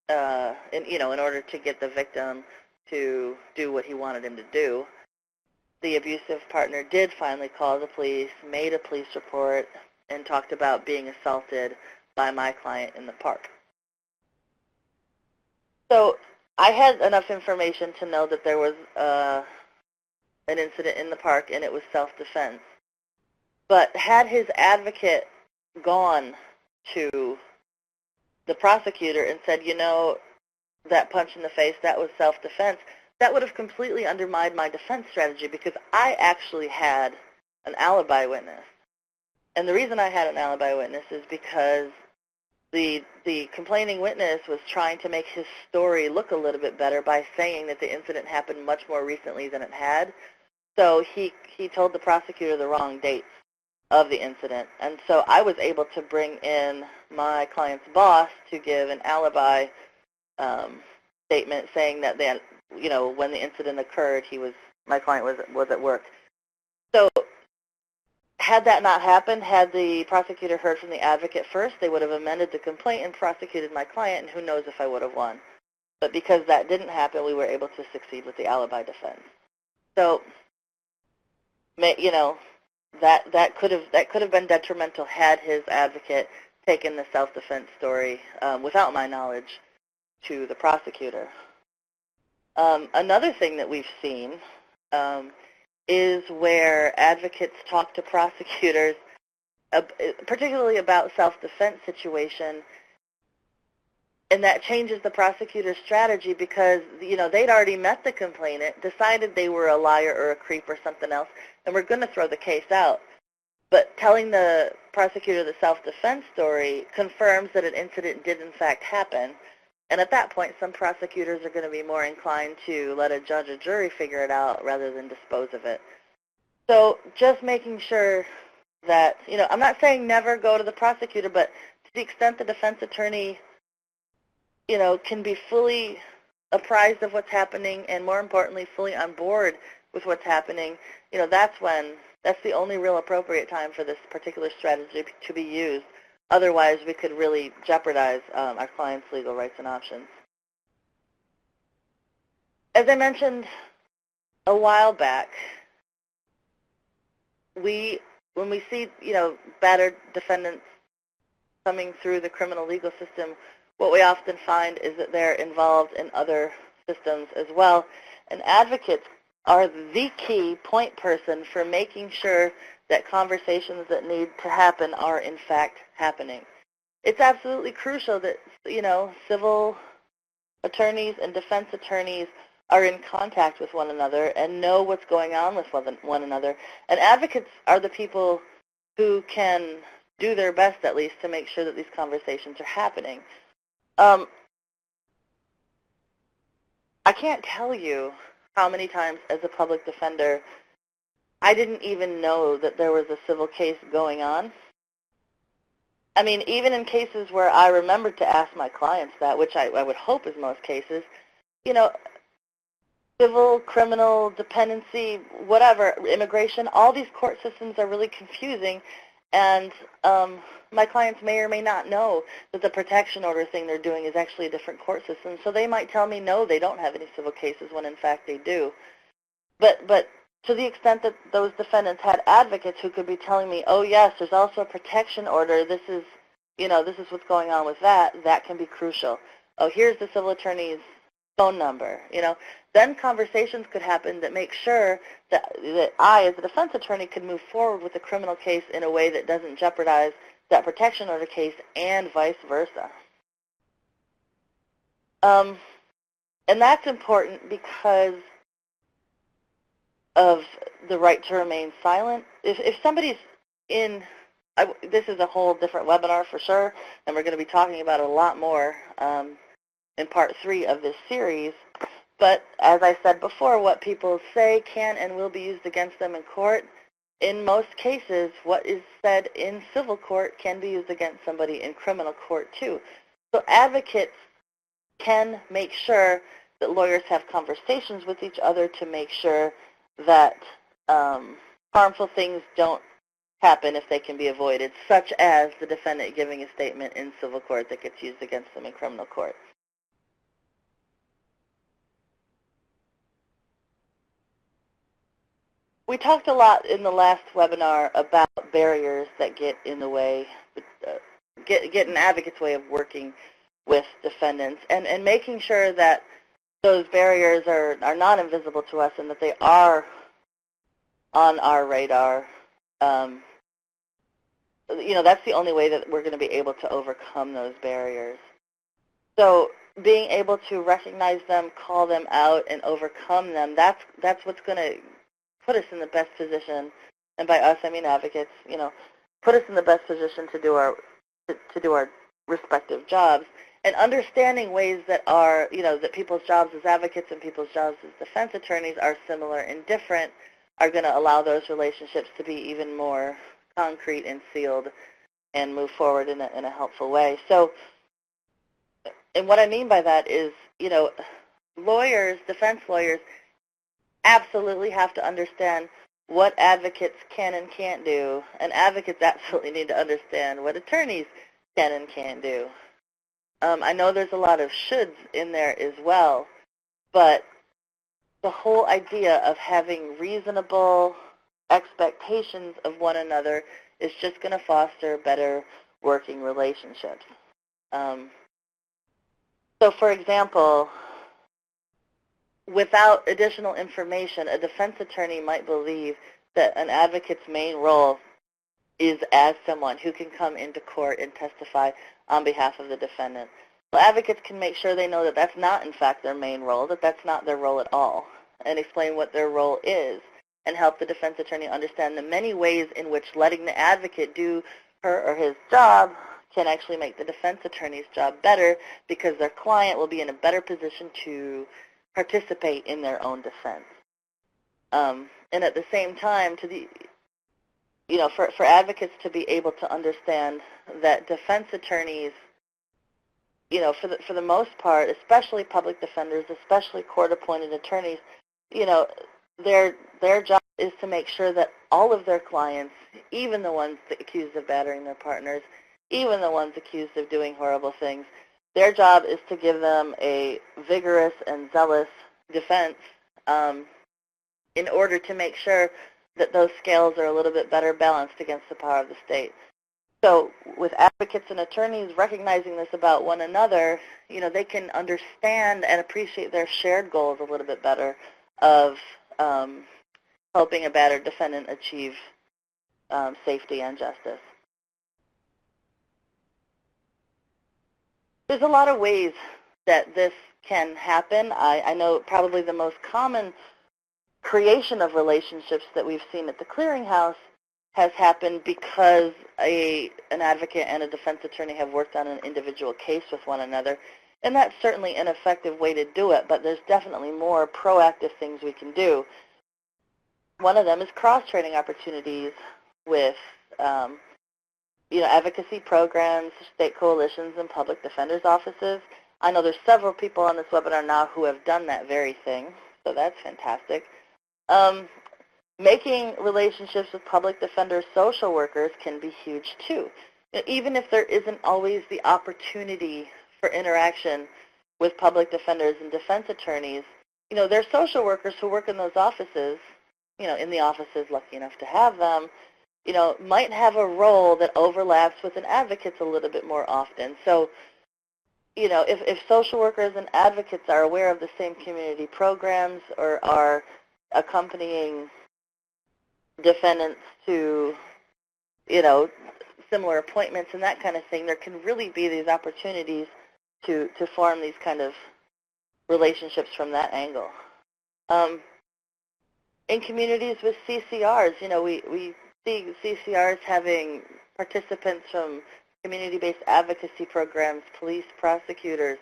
in order to get the victim to do what he wanted him to do, the abusive partner did finally call the police, made a police report, and talked about being assaulted by my client in the park. So I had enough information to know that there was an incident in the park and it was self-defense. But had his advocate gone to the prosecutor and said, that punch in the face, that was self-defense, that would have completely undermined my defense strategy because I actually had an alibi witness. And the reason I had an alibi witness is because the complaining witness was trying to make his story look a little bit better by saying that the incident happened much more recently than it had. So he told the prosecutor the wrong dates of the incident. And so I was able to bring in my client's boss to give an alibi statement saying that when the incident occurred, my client was at work. So had that not happened, had the prosecutor heard from the advocate first, they would have amended the complaint and prosecuted my client, and who knows if I would have won. But because that didn't happen, we were able to succeed with the alibi defense. So, that could have been detrimental had his advocate taken the self-defense story without my knowledge to the prosecutor. Another thing that we've seen is where advocates talk to prosecutors, particularly about self-defense situation, and that changes the prosecutor's strategy because, they'd already met the complainant, decided they were a liar or a creep or something else, and were going to throw the case out. But telling the prosecutor the self-defense story confirms that an incident did in fact happen. And at that point, some prosecutors are going to be more inclined to let a judge or jury figure it out rather than dispose of it. So just making sure that, I'm not saying never go to the prosecutor, but to the extent the defense attorney, can be fully apprised of what's happening and, more importantly, fully on board with what's happening, that's the only real appropriate time for this particular strategy to be used. Otherwise, we could really jeopardize our clients' legal rights and options. As I mentioned a while back, we when we see, battered defendants coming through the criminal legal system, what we often find is that they're involved in other systems as well. And advocates are the key point person for making sure that conversations that need to happen are in fact happening. It's absolutely crucial that, civil attorneys and defense attorneys are in contact with one another and know what's going on with one another. And advocates are the people who can do their best, at least, to make sure that these conversations are happening. I can't tell you how many times as a public defender I didn't even know that there was a civil case going on. I mean, even in cases where I remembered to ask my clients that, which I would hope is most cases, civil, criminal, dependency, whatever, immigration, all these court systems are really confusing, and my clients may or may not know that the protection order thing they're doing is actually a different court system, so they might tell me, no, they don't have any civil cases, when in fact they do. But to the extent that those defendants had advocates who could be telling me, oh yes, there's also a protection order, this is what's going on with that, that can be crucial. Oh, here's the civil attorney's phone number, then conversations could happen that make sure that I, as a defense attorney, can move forward with the criminal case in a way that doesn't jeopardize that protection order case and vice versa. And that's important because of the right to remain silent. If somebody's in, this is a whole different webinar for sure, and we're going to be talking about it a lot more in part 3 of this series. But as I said before, what people say can and will be used against them in court. In most cases, what is said in civil court can be used against somebody in criminal court too. So advocates can make sure that lawyers have conversations with each other to make sure that harmful things don't happen if they can be avoided, such as the defendant giving a statement in civil court that gets used against them in criminal court. We talked a lot in the last webinar about barriers that get in the way, get an advocate's way of working with defendants, and making sure that those barriers are not invisible to us and that they are on our radar. That's the only way that we're going to be able to overcome those barriers. So being able to recognize them, call them out, and overcome them, that's what's going to put us in the best position, and by us I mean advocates, put us in the best position to do our respective jobs. And understanding ways that are, that people's jobs as advocates and people's jobs as defense attorneys are similar and different are going to allow those relationships to be even more concrete and sealed and move forward in a helpful way. So, and what I mean by that is, lawyers, defense lawyers, absolutely have to understand what advocates can and can't do, and advocates absolutely need to understand what attorneys can and can't do. I know there's a lot of shoulds in there as well, but the whole idea of having reasonable expectations of one another is just going to foster better working relationships. So, for example, without additional information, a defense attorney might believe that an advocate's main role is as someone who can come into court and testify on behalf of the defendant. Well, advocates can make sure they know that that's not, in fact, their main role, that that's not their role at all, and explain what their role is, and help the defense attorney understand the many ways in which letting the advocate do her or his job can actually make the defense attorney's job better, because their client will be in a better position to participate in their own defense. And at the same time, for advocates to be able to understand that defense attorneys, for the most part, especially public defenders, especially court-appointed attorneys, their job is to make sure that all of their clients, even the ones accused of battering their partners, even the ones accused of doing horrible things, their job is to give them a vigorous and zealous defense in order to make sure that those scales are a little bit better balanced against the power of the state. So with advocates and attorneys recognizing this about one another, they can understand and appreciate their shared goals a little bit better of helping a battered defendant achieve safety and justice. There's a lot of ways that this can happen. I know probably the most common creation of relationships that we've seen at the clearinghouse has happened because an advocate and a defense attorney have worked on an individual case with one another. And that's certainly an effective way to do it, but there's definitely more proactive things we can do. One of them is cross-training opportunities with advocacy programs, state coalitions, and public defenders' offices. I know there's several people on this webinar now who have done that very thing, so that's fantastic. Making relationships with public defenders, social workers can be huge too. Even if there isn't always the opportunity for interaction with public defenders and defense attorneys, there's social workers who work in those offices, in the offices lucky enough to have them, might have a role that overlaps with an advocate's a little bit more often. So, if social workers and advocates are aware of the same community programs or are accompanying defendants to, similar appointments and that kind of thing, there can really be these opportunities to form these kind of relationships from that angle. In communities with CCRs, we see CCRs having participants from community-based advocacy programs, police, prosecutors,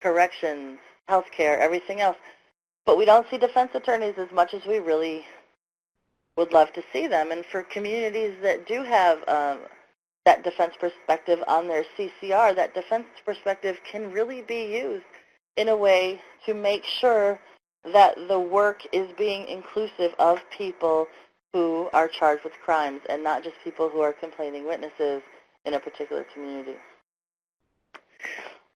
corrections, healthcare, everything else. But we don't see defense attorneys as much as we really would love to see them. And for communities that do have that defense perspective on their CCR, that defense perspective can really be used in a way to make sure that the work is being inclusive of people who are charged with crimes and not just people who are complaining witnesses in a particular community.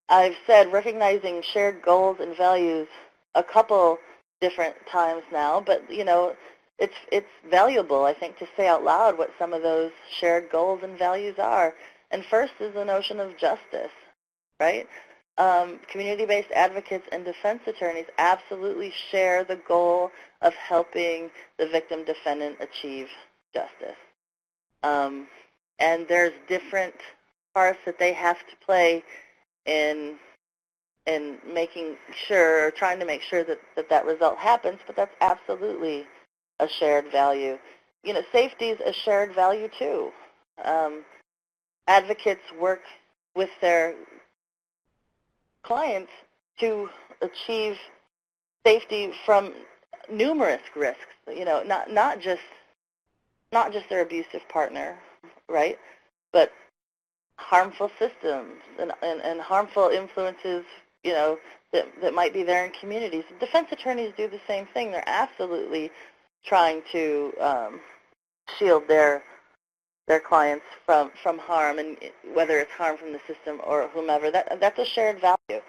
I've said recognizing shared goals and values a couple different times now, but it's valuable, I think, to say out loud what some of those shared goals and values are. And first is the notion of justice, right? Community-based advocates and defense attorneys absolutely share the goal of helping the victim defendant achieve justice. And there's different parts that they have to play in making sure, or trying to make sure that result happens, but that's absolutely a shared value. Safety is a shared value too. Advocates work with their clients to achieve safety from numerous risks, not just their abusive partner, right, but harmful systems and harmful influences, that might be there in communities. Defense attorneys do the same thing. They're absolutely trying to shield their clients from harm, and whether it's harm from the system or whomever, that's a shared value.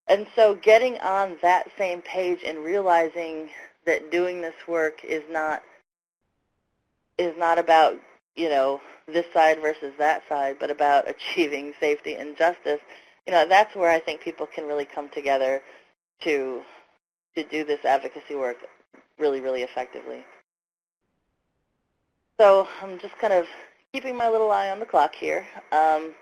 And so getting on that same page and realizing that doing this work is not about, this side versus that side, but about achieving safety and justice, that's where I think people can really come together to do this advocacy work really, really effectively. So I'm just kind of keeping my little eye on the clock here. And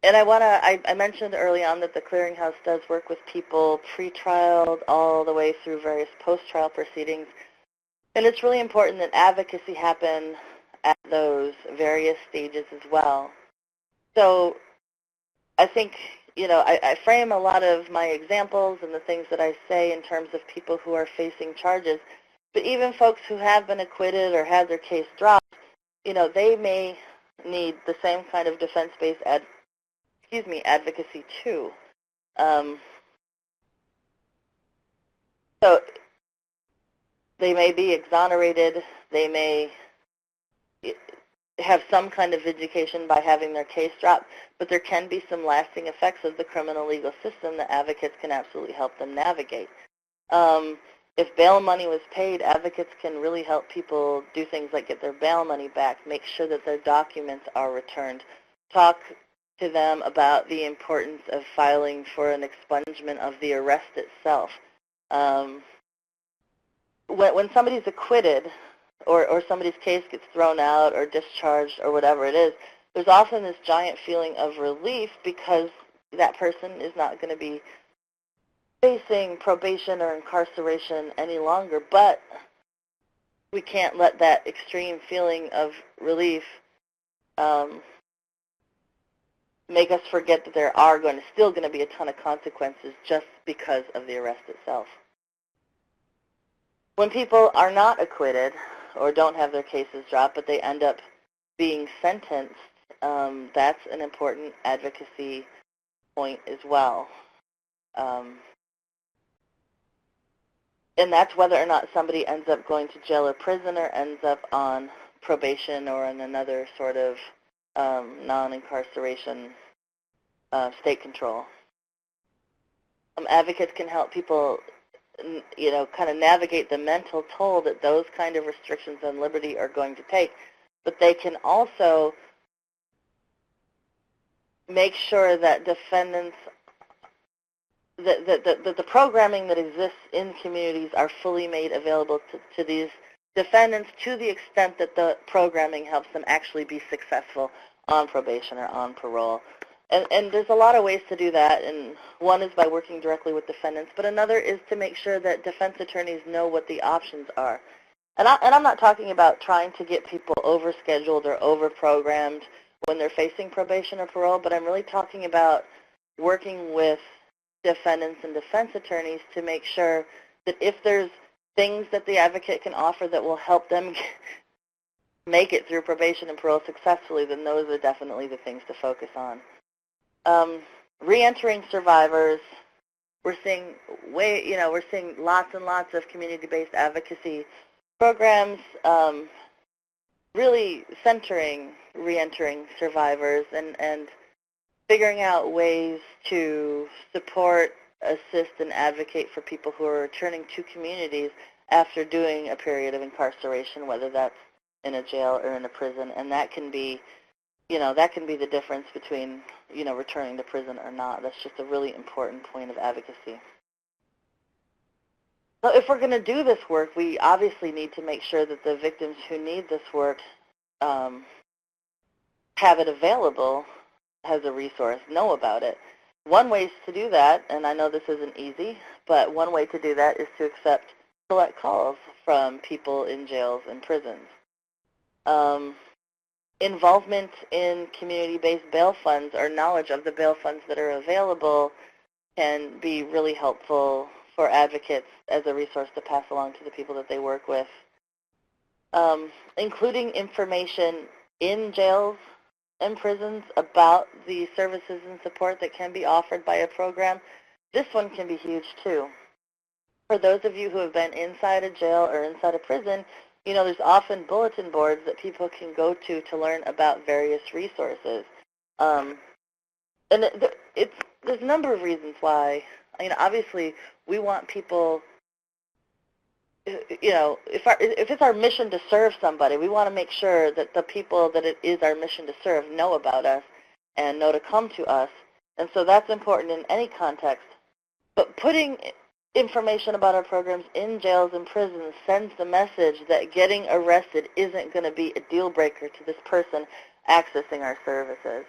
I mentioned early on that the clearinghouse does work with people pre-trial all the way through various post-trial proceedings. And it's really important that advocacy happen at those various stages as well. So I think, I frame a lot of my examples and the things that I say in terms of people who are facing charges. But even folks who have been acquitted or had their case dropped, they may need the same kind of defense-based advocacy too. So they may be exonerated. They may have some kind of vindication by having their case dropped, but there can be some lasting effects of the criminal legal system that advocates can absolutely help them navigate. if bail money was paid, advocates can really help people do things like get their bail money back, make sure that their documents are returned, talk to them about the importance of filing for an expungement of the arrest itself. When somebody's acquitted or somebody's case gets thrown out or discharged or whatever it is, there's often this giant feeling of relief because that person is not going to be facing probation or incarceration any longer. But we can't let that extreme feeling of relief make us forget that there are still going to be a ton of consequences just because of the arrest itself. When people are not acquitted or don't have their cases dropped, but they end up being sentenced, that's an important advocacy point as well. And that's whether or not somebody ends up going to jail or prison or ends up on probation or in another sort of non-incarceration state control. Advocates can help people, kind of navigate the mental toll that those kind of restrictions on liberty are going to take. But they can also make sure that defendants, that the programming that exists in communities are fully made available to these defendants to the extent that the programming helps them actually be successful on probation or on parole. And there's a lot of ways to do that, and one is by working directly with defendants, but another is to make sure that defense attorneys know what the options are. And I'm not talking about trying to get people overscheduled or overprogrammed when they're facing probation or parole, but I'm really talking about working with defendants and defense attorneys to make sure that if there's things that the advocate can offer that will help them make it through probation and parole successfully, then those are definitely the things to focus on. Reentering survivors, we're seeing lots and lots of community-based advocacy programs really centering reentering survivors and figuring out ways to support, assist, and advocate for people who are returning to communities after doing a period of incarceration, whether that's in a jail or in a prison, and that can be the difference between, returning to prison or not. That's just a really important point of advocacy. So if we're going to do this work, we obviously need to make sure that the victims who need this work have it available as a resource, know about it. One way to do that, and I know this isn't easy, but one way to do that is to accept select calls from people in jails and prisons. Involvement in community-based bail funds or knowledge of the bail funds that are available can be really helpful for advocates as a resource to pass along to the people that they work with. Including information in jails and prisons about the services and support that can be offered by a program. This one can be huge too. For those of you who have been inside a jail or inside a prison, there's often bulletin boards that people can go to learn about various resources. And there's a number of reasons why. Obviously, we want people, if it's our mission to serve somebody, we want to make sure that the people that it is our mission to serve know about us and know to come to us. And so that's important in any context. But putting information about our programs in jails and prisons sends the message that getting arrested isn't going to be a deal breaker to this person accessing our services.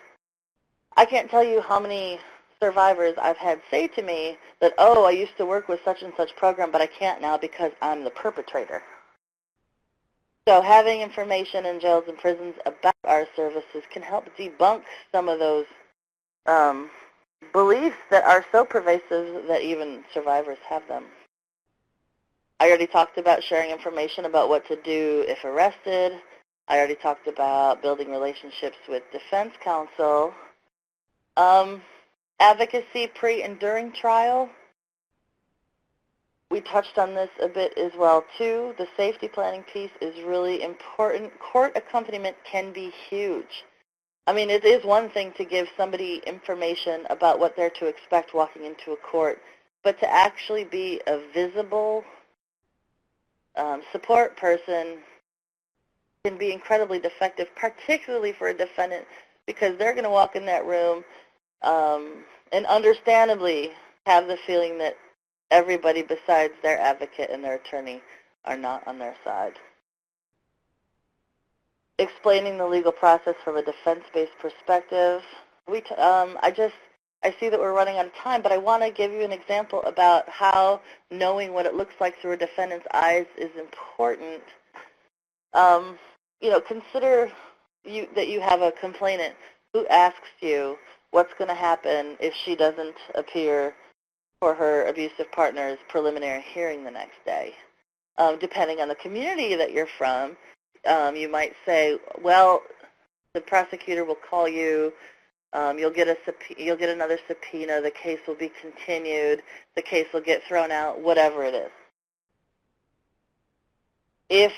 I can't tell you how many survivors I've had say to me that, oh, I used to work with such and such program, but I can't now because I'm the perpetrator. So having information in jails and prisons about our services can help debunk some of those beliefs that are so pervasive that even survivors have them. I already talked about sharing information about what to do if arrested. I already talked about building relationships with defense counsel. Advocacy pre and during trial. We touched on this a bit as well too. The safety planning piece is really important. Court accompaniment can be huge. It is one thing to give somebody information about what they're to expect walking into a court, but to actually be a visible support person can be incredibly defective, particularly for a defendant, because they're going to walk in that room and understandably have the feeling that everybody besides their advocate and their attorney are not on their side. Explaining the legal process from a defense-based perspective. I see that we're running out of time, but I want to give you an example about how knowing what it looks like through a defendant's eyes is important. Consider that you have a complainant who asks you what's going to happen if she doesn't appear for her abusive partner's preliminary hearing the next day. Depending on the community that you're from, you might say, well, the prosecutor will call you, you'll get another subpoena, the case will be continued, the case will get thrown out, whatever it is. If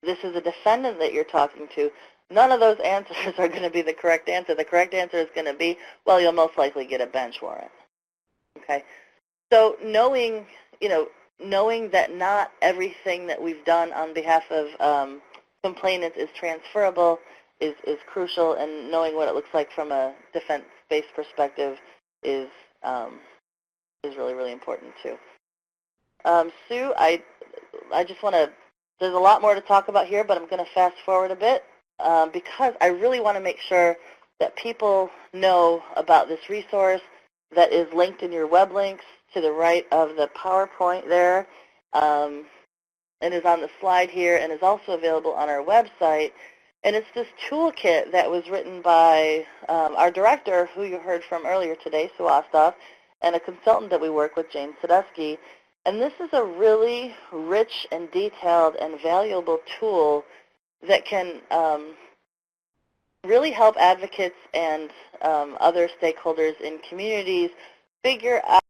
this is a defendant that you're talking to, none of those answers are going to be the correct answer. The correct answer is going to be, well, you'll most likely get a bench warrant. Okay? So knowing that not everything that we've done on behalf of complainants is transferable is crucial, and knowing what it looks like from a defense-based perspective is really, really important too. Sue, I just want to, there's a lot more to talk about here, but I'm going to fast forward a bit because I really want to make sure that people know about this resource that is linked in your web links to the right of the PowerPoint there, and is on the slide here, and is also available on our website. And it's this toolkit that was written by our director, who you heard from earlier today, Sue Osthoff, and a consultant that we work with, Jane Sadusky. And this is a really rich and detailed and valuable tool that can really help advocates and other stakeholders in communities figure out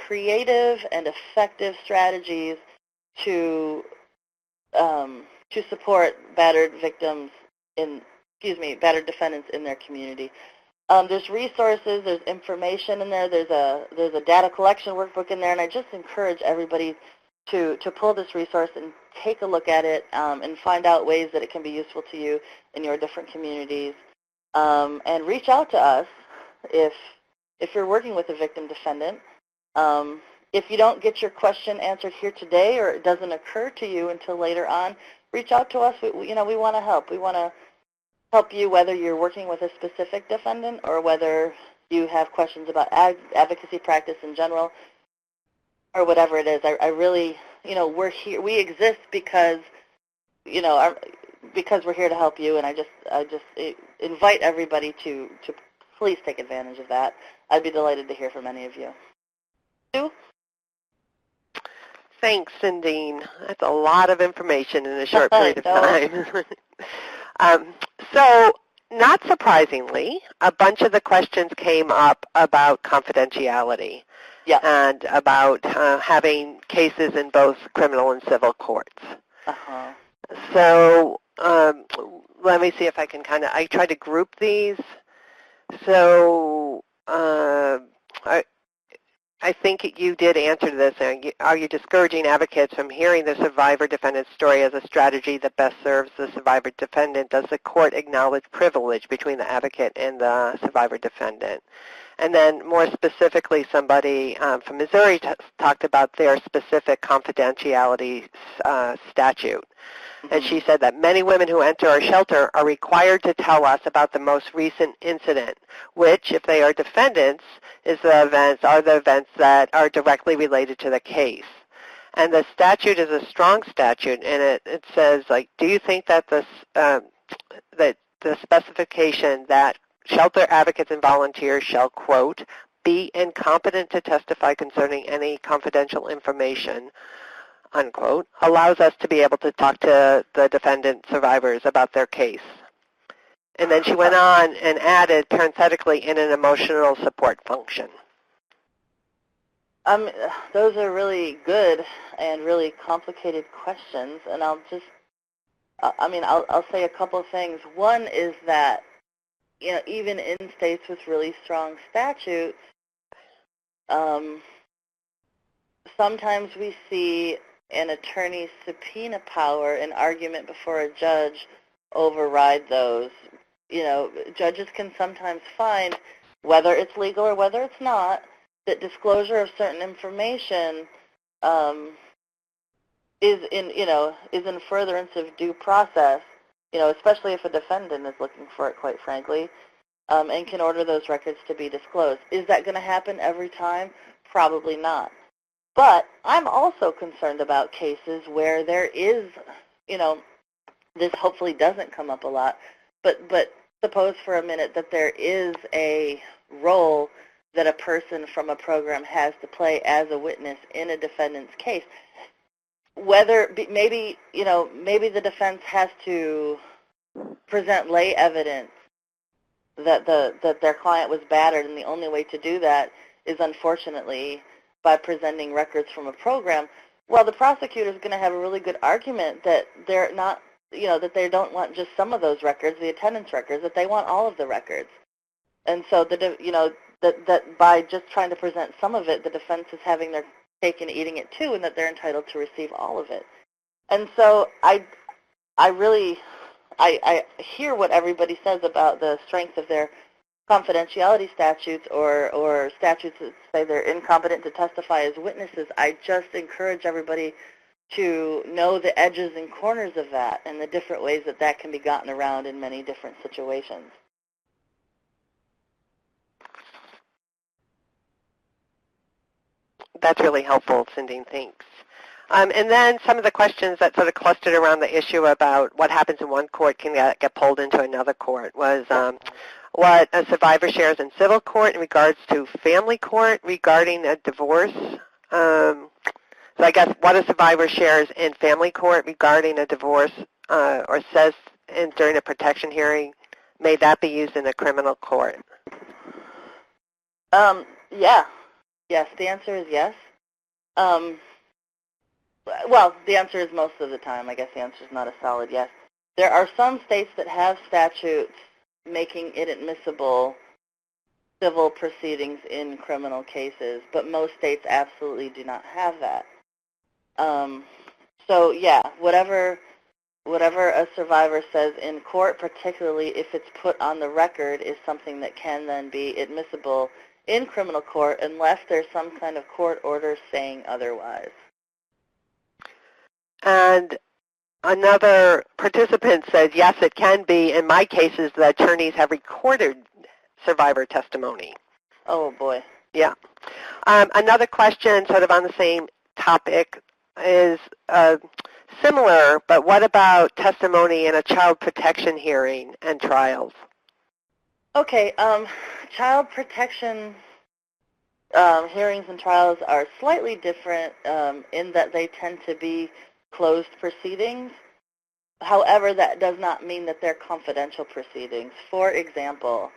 creative and effective strategies to support battered defendants in their community. There's resources, there's information in there, there's a data collection workbook in there, and I just encourage everybody to pull this resource and take a look at it and find out ways that it can be useful to you in your different communities. And reach out to us if you're working with a victim defendant. If you don't get your question answered here today, or it doesn't occur to you until later on, reach out to us. We want to help. We want to help you whether you're working with a specific defendant or whether you have questions about advocacy practice in general or whatever it is. I really, we're here. We exist because, because we're here to help you, and I just invite everybody to please take advantage of that. I'd be delighted to hear from any of you. Sue? Thanks, Cindene. That's a lot of information in a short period of time. So, not surprisingly, a bunch of the questions came up about confidentiality and about having cases in both criminal and civil courts. So let me see if I can I try to group these. So I think you did answer this. Are you discouraging advocates from hearing the survivor-defendant story as a strategy that best serves the survivor-defendant? Does the court acknowledge privilege between the advocate and the survivor-defendant? And then more specifically, somebody from Missouri talked about their specific confidentiality statute. And she said that many women who enter our shelter are required to tell us about the most recent incident, which, if they are defendants, are the events that are directly related to the case. And the statute is a strong statute, and it says, do you think that that the specification that shelter advocates and volunteers shall, quote, be incompetent to testify concerning any confidential information, unquote, allows us to be able to talk to the defendant survivors about their case. And then she went on and added, parenthetically, in an emotional support function. Those are really good and really complicated questions, and I'll say a couple of things. One is that, even in states with really strong statutes, sometimes we see an attorney's subpoena power and argument before a judge override those. You know, judges can sometimes find, whether it's legal or whether it's not, that disclosure of certain information is in furtherance of due process, especially if a defendant is looking for it, quite frankly, and can order those records to be disclosed. Is that going to happen every time? Probably not. But I'm also concerned about cases where there is, this hopefully doesn't come up a lot, but suppose for a minute that there is a role that a person from a program has to play as a witness in a defendant's case. Whether maybe the defense has to present lay evidence that their client was battered, and the only way to do that is unfortunately by presenting records from a program. Well, the prosecutor is going to have a really good argument that they're not, that they don't want just some of those records, the attendance records, that they want all of the records. And so that by just trying to present some of it, the defense is having their cake and eating it too, and that they're entitled to receive all of it. And so I hear what everybody says about the strength of their confidentiality statutes or statutes that say they're incompetent to testify as witnesses. I just encourage everybody to know the edges and corners of that and the different ways that that can be gotten around in many different situations. That's really helpful, Cindene. Thanks. And then some of the questions that sort of clustered around the issue about what happens in one court can get pulled into another court was what a survivor shares in civil court in regards to family court regarding a divorce. So I guess what a survivor shares in family court regarding a divorce or says during a protection hearing, may that be used in a criminal court? Yeah. Yes, the answer is yes. Well, the answer is most of the time. I guess the answer is not a solid yes. There are some states that have statutes making it admissible civil proceedings in criminal cases, but most states absolutely do not have that. So yeah, whatever a survivor says in court, particularly if it's put on the record, is something that can then be admissible in criminal court unless there's some kind of court order saying otherwise. And another participant says, yes, it can be. In my cases, the attorneys have recorded survivor testimony. Oh, boy. Yeah. Another question sort of on the same topic is similar, but what about testimony in a child protection hearing and trials? Okay. Child protection hearings and trials are slightly different in that they tend to be closed proceedings. However, that does not mean that they're confidential proceedings. For example,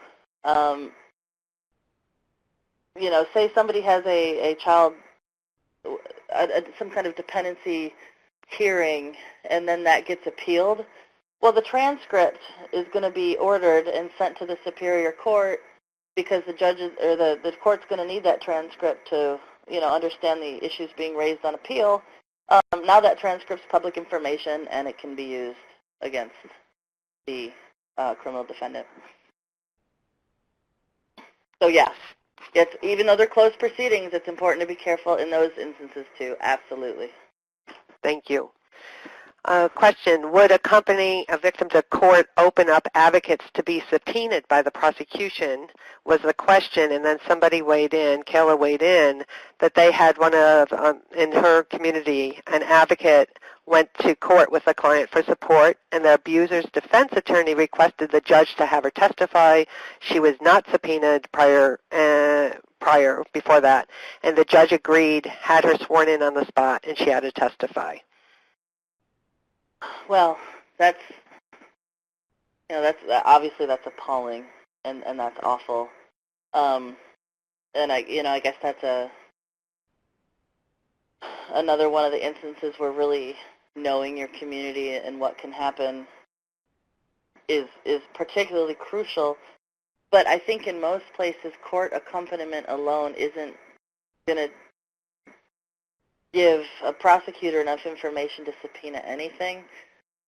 say somebody has a child, some kind of dependency hearing, and then that gets appealed. Well, the transcript is going to be ordered and sent to the superior court because the judges or the court's going to need that transcript to, understand the issues being raised on appeal. Now that transcript's public information, and it can be used against the criminal defendant. So yeah, even though they're closed proceedings, it's important to be careful in those instances too. Absolutely. Thank you. Question, would accompany a victim to court open up advocates to be subpoenaed by the prosecution was the question, and then somebody weighed in, Kayla weighed in, that they had one of, in her community, an advocate went to court with a client for support, and the abuser's defense attorney requested the judge to have her testify. She was not subpoenaed before that, and the judge agreed, had her sworn in on the spot, and she had to testify. Well, that's obviously that's appalling, and that's awful. And I guess that's another one of the instances where really knowing your community and what can happen is particularly crucial. But I think in most places, court accompaniment alone isn't going to give a prosecutor enough information to subpoena anything.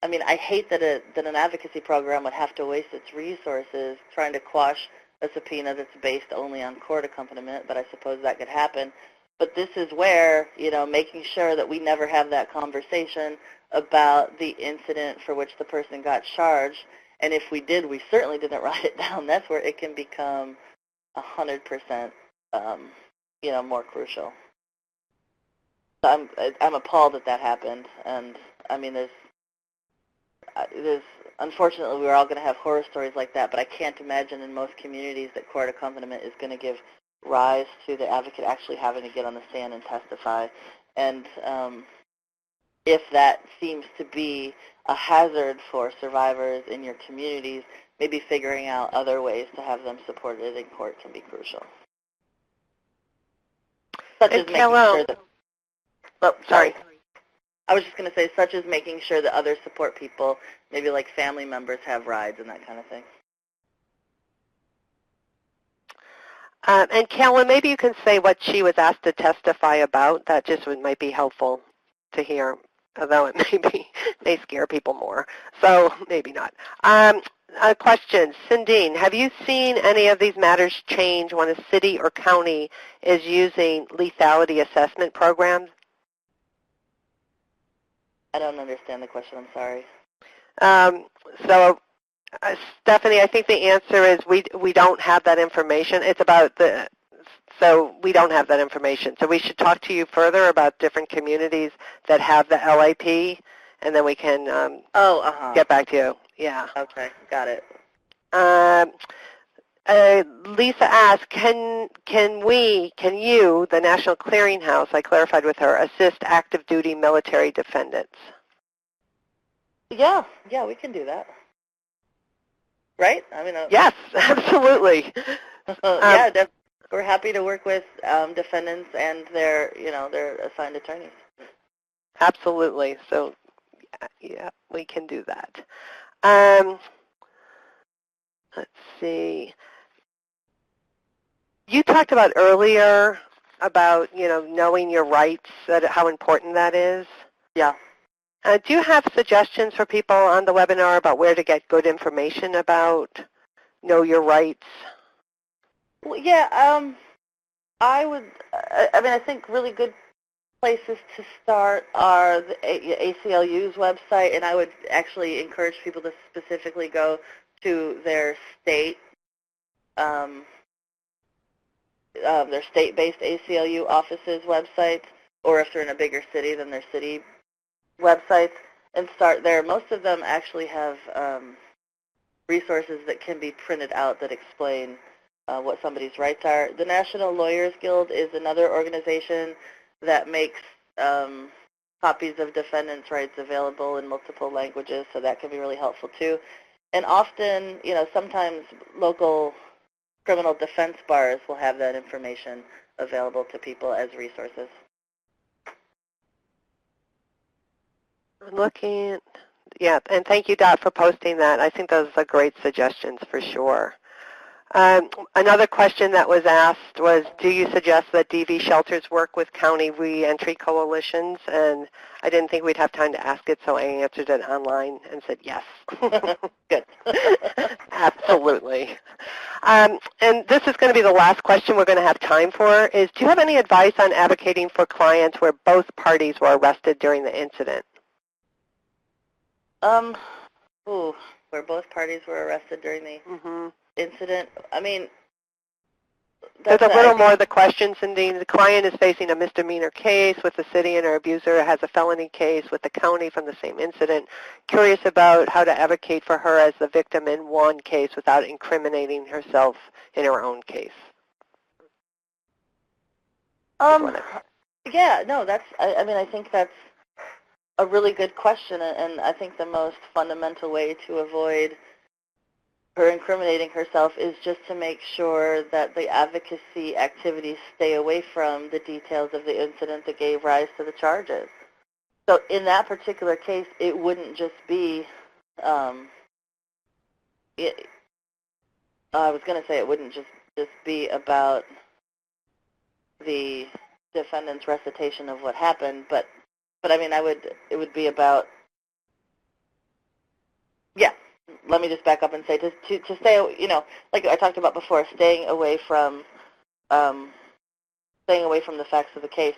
I mean, I hate that an advocacy program would have to waste its resources trying to quash a subpoena that's based only on court accompaniment, but I suppose that could happen. But this is where, making sure that we never have that conversation about the incident for which the person got charged. And if we did, we certainly didn't write it down. That's where it can become 100%, more crucial. So I'm appalled that happened. And, I mean, there's unfortunately, we're all going to have horror stories like that, but I can't imagine in most communities that court accompaniment is going to give rise to the advocate actually having to get on the stand and testify. And if that seems to be a hazard for survivors in your communities, maybe figuring out other ways to have them supported in court can be crucial. Such as making sure that... Oh, sorry. I was just going to say, such as making sure that other support people, maybe like family members, have rides and that kind of thing. And Kellen, maybe you can say what she was asked to testify about. That just might be helpful to hear, although it may scare people more. So maybe not. A question, Cindene, have you seen any of these matters change when a city or county is using lethality assessment programs? I don't understand the question. I'm sorry. Stephanie, I think the answer is we don't have that information. It's about so we don't have that information. So we should talk to you further about different communities that have the LAP, and then we can get back to you. Yeah. Okay, got it. Lisa asked, can you, the National Clearinghouse, I clarified with her, assist active duty military defendants? Yeah, we can do that. Right? I mean, yes, absolutely. Yeah, we're happy to work with defendants and their assigned attorneys. Absolutely. So, yeah, we can do that. Let's see. You talked about earlier about knowing your rights, how important that is. Yeah. Do you have suggestions for people on the webinar about where to get good information about know your rights? Well, yeah, I think really good places to start are the ACLU's website, and I would actually encourage people to specifically go to their state-based ACLU offices' websites, or if they're in a bigger city, then their city websites, and start there. Most of them actually have resources that can be printed out that explain what somebody's rights are. The National Lawyers Guild is another organization that makes copies of defendants' rights available in multiple languages, so that can be really helpful too. And often, sometimes local criminal defense bars will have that information available to people as resources. Looking, yeah, and thank you, Dot, for posting that. I think those are great suggestions for sure. Another question that was asked was, do you suggest that DV shelters work with county reentry coalitions? And I didn't think we'd have time to ask it, so I answered it online and said yes. Good. Absolutely. And this is going to be the last question we're going to have time for, is do you have any advice on advocating for clients where both parties were arrested during the incident? Where both parties were arrested during the incident. I mean, there's a little more of the question, Cindene. The client is facing a misdemeanor case with the city, and her abuser has a felony case with the county from the same incident. Curious about how to advocate for her as the victim in one case without incriminating herself in her own case. Yeah, no, I think that's a really good question, and I think the most fundamental way to avoid her incriminating herself is just to make sure that the advocacy activities stay away from the details of the incident that gave rise to the charges. So in that particular case, it wouldn't just be, I was going to say it wouldn't just be about the defendant's recitation of what happened, but I mean, it would be about, yeah, let me just back up and say to stay, you know, like I talked about before, staying away from the facts of the case.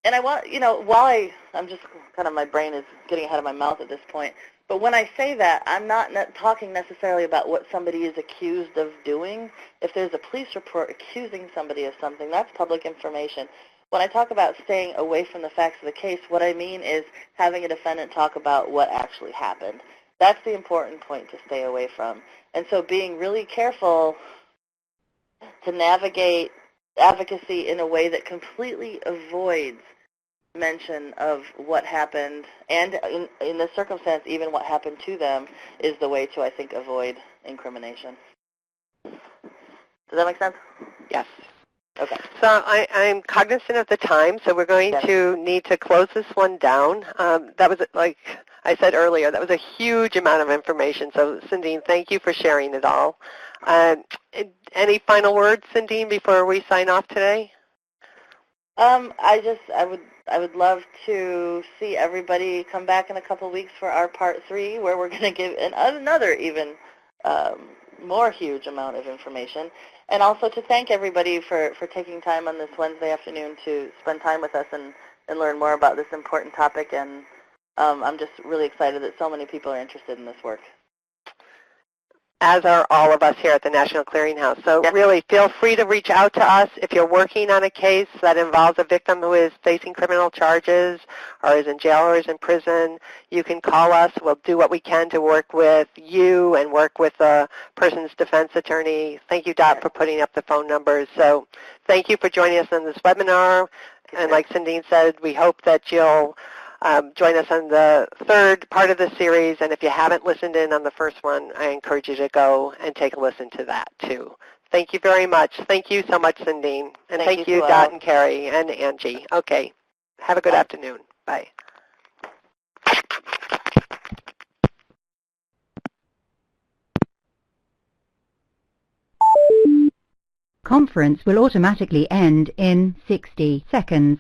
And I want, you know, while I'm just kind of, my brain is getting ahead of my mouth at this point, but when I say that, I'm not talking necessarily about what somebody is accused of doing. If there's a police report accusing somebody of something, that's public information. When I talk about staying away from the facts of the case, what I mean is having a defendant talk about what actually happened. That's the important point to stay away from. And so being really careful to navigate advocacy in a way that completely avoids mention of what happened, and in this circumstance, even what happened to them, is the way to, I think, avoid incrimination. Does that make sense? Yes. Okay. So I'm cognizant of the time, so we're going to need to close this one down. That was, like I said earlier, that was a huge amount of information. So, Cindene, thank you for sharing it all. Any final words, Cindene, before we sign off today? I would love to see everybody come back in a couple weeks for our part 3, where we're going to give another even more huge amount of information. And also to thank everybody for taking time on this Wednesday afternoon to spend time with us and learn more about this important topic. And I'm just really excited that so many people are interested in this work. As are all of us here at the National Clearinghouse. So really feel free to reach out to us if you're working on a case that involves a victim who is facing criminal charges or is in jail or is in prison. You can call us. We'll do what we can to work with you and work with the person's defense attorney. Thank you, Dot, for putting up the phone numbers. So thank you for joining us on this webinar. And like Cindene said, we hope that you'll join us on the 3rd part of the series, and if you haven't listened in on the first one, I encourage you to go and take a listen to that too. Thank you very much. Thank you so much, Cindene. And thank you, Dot and Carrie and Angie. Okay. Have a good afternoon. Bye. Conference will automatically end in 60 seconds.